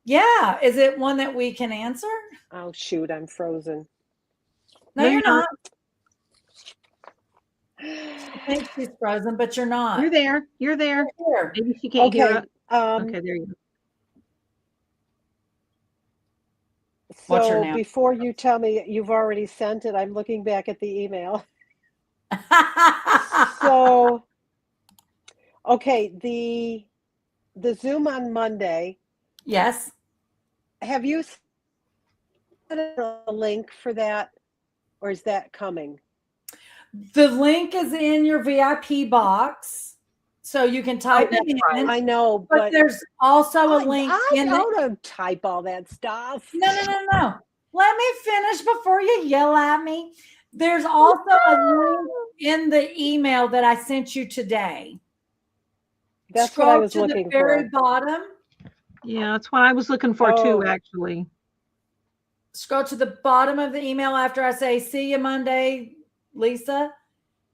Yeah, is it one that we can answer? Oh shoot, I'm frozen. No, you're not. I think she's frozen, but you're not. You're there. You're there. You're here. Maybe she can't hear us. Okay, there you go. Watch her so now. before you tell me you've already sent it, I'm looking back at the email. So, okay, the Zoom on Monday, Yes. have you sent a link for that, or is that coming? The link is in your VIP box, so you can type it in. right. I know, but there's also a link in the. don't type all that stuff. No. Let me finish before you yell at me. There's also a link in the email that I sent you today. That's Scroll what I was to looking the very for. bottom. Yeah, that's what I was looking for too, actually. Scroll to the bottom of the email after I say, see you Monday, Lisa.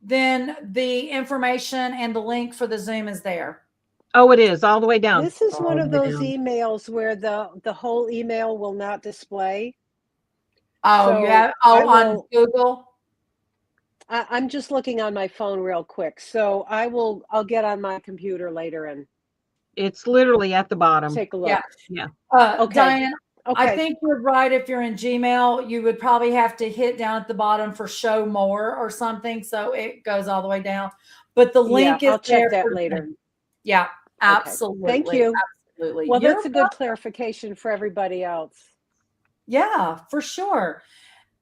Then the information and the link for the Zoom is there. Oh, it is all the way down. This is all one of the way those down. emails where the whole email will not display. Oh, So yeah. Oh, on Google. I'm just looking on my phone real quick. So I'll get on my computer later and It's literally at the bottom. take a look. Yeah. Okay. Diane, Okay. I think you're right. If you're in Gmail, you would probably have to hit down at the bottom for show more or something. So it goes all the way down. But the link is I'll check there that later. Yeah, absolutely. Okay. Thank you. Absolutely. Well, that's a good clarification for everybody else. Yeah, for sure.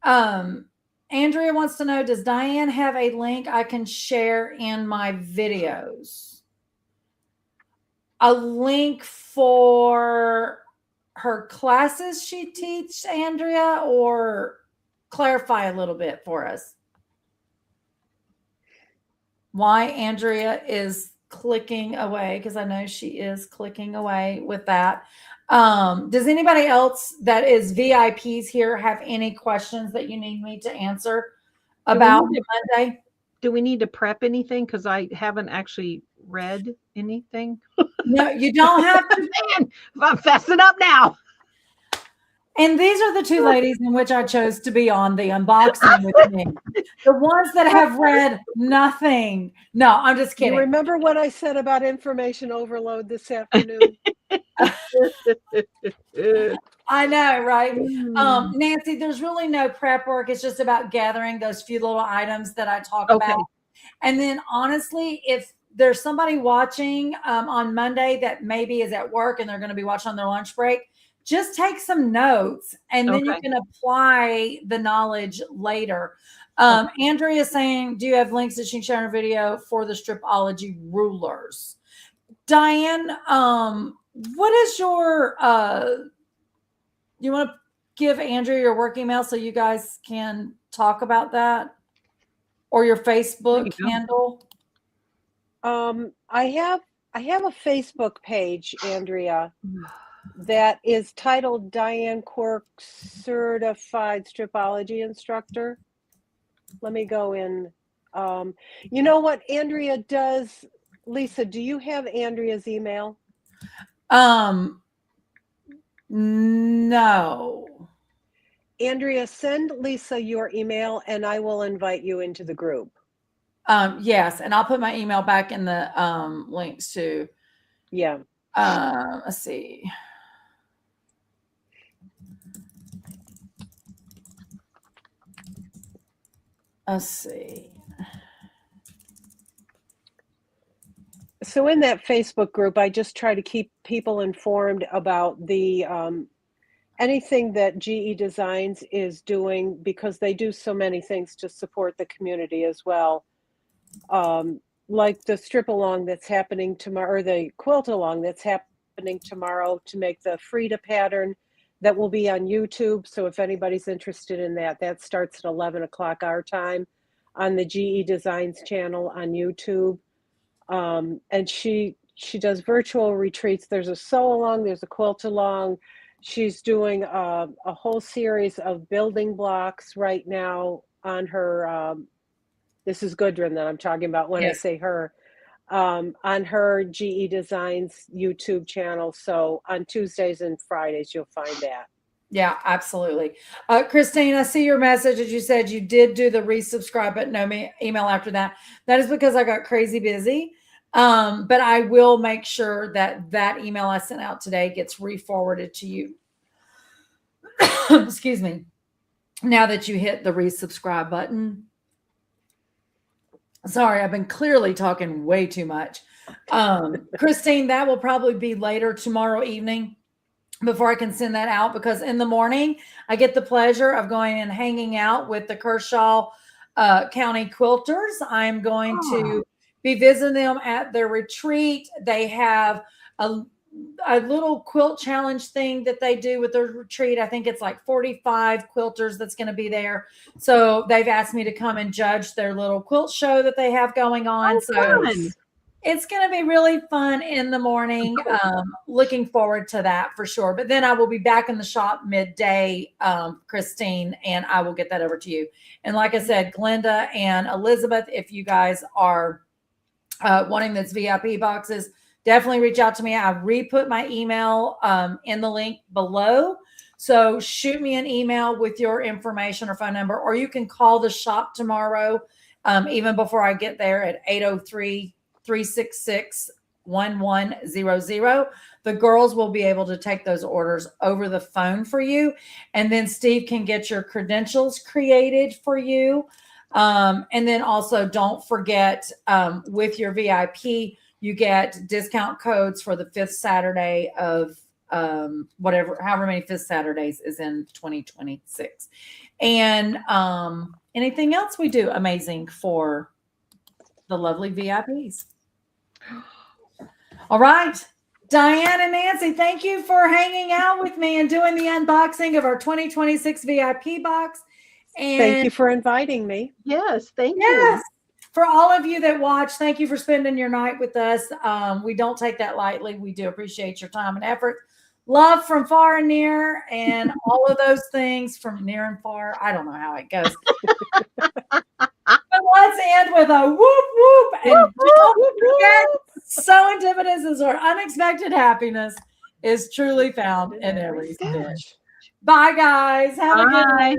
Andrea wants to know, does Diane have a link I can share in my videos? A link for her classes she teaches, Andrea, or clarify a little bit for us? Why Andrea is clicking away, because I know she is clicking away with that. Does anybody else that is VIPs here have any questions that you need me to answer about Monday? Do we need to prep anything? Because I haven't actually read anything. No, you don't have to. Man, I'm fessing up now. And these are the two ladies in which I chose to be on the unboxing with me. The ones that have read nothing. No, I'm just kidding. You remember what I said about information overload this afternoon? I know, right? Nancy, there's really no prep work. It's just about gathering those few little items that I talk about. And then honestly, if there's somebody watching on Monday that maybe is at work and they're going to be watching on their lunch break, just take some notes and then you can apply the knowledge later. Andrea is saying, do you have links that she can share in a video for the stripology rulers? Diane, what is your, you want to give Andrea your work email so you guys can talk about that, or your Facebook handle? I have a Facebook page, Andrea, that is titled Diane Quirk Certified Stripology Instructor. Let me go in. You know what Andrea does? Lisa, do you have Andrea's email? No. Andrea, send Lisa your email and I will invite you into the group. Yes, and I'll put my email back in the links too. Yeah. Let's see. Let's see. So in that Facebook group, I just try to keep people informed about the anything that GE Designs is doing, because they do so many things to support the community as well. Like the strip along that's happening tomorrow, or the quilt along that's happening tomorrow to make the Frida pattern. that will be on YouTube. So if anybody's interested in that, that starts at 11 o'clock our time on the GE Designs channel on YouTube. And she does virtual retreats. There's a sew along, there's a quilt along. She's doing a whole series of building blocks right now on her, this is Gudrun that I'm talking about when I say her, on her GE Designs YouTube channel. So on Tuesdays and Fridays, you'll find that. Yeah, absolutely. Christine, I see your message. As you said, you did do the resubscribe, but no email after that. That is because I got crazy busy. But I will make sure that that email I sent out today gets re-forwarded to you. Excuse me. Now that you hit the resubscribe button. Sorry, I've been clearly talking way too much. Christine, that will probably be later tomorrow evening before I can send that out, because in the morning I get the pleasure of going and hanging out with the Kershaw County Quilters. I'm going to be visiting them at their retreat. They have a little quilt challenge thing that they do with their retreat. I think it's like 45 quilters that's going to be there. So they've asked me to come and judge their little quilt show that they have going on. Fun. It's going to be really fun in the morning. Looking forward to that for sure. But then I will be back in the shop midday, Christine, and I will get that over to you. And like I said, Glenda and Elizabeth, if you guys are wanting those VIP boxes, definitely reach out to me. I re-put my email in the link below. So shoot me an email with your information or phone number, or you can call the shop tomorrow, even before I get there, at 803-366-1100. The girls will be able to take those orders over the phone for you. And then Steve can get your credentials created for you. And then also don't forget, with your VIP, you get discount codes for the 5th Saturday of however many 5th Saturdays is in 2026. And anything else we do amazing for the lovely VIPs. All right. Diane and Nancy, thank you for hanging out with me and doing the unboxing of our 2026 VIP box. And thank you for inviting me. Yes, thank you. For all of you that watch, thank you for spending your night with us. We don't take that lightly. We do appreciate your time and effort. Love from far and near, and all of those things from near and far. I don't know how it goes. But let's end with a whoop whoop. And don't forget, SewEndipitous is our unexpected happiness is truly found in every stitch. Bye, guys. Have a good night.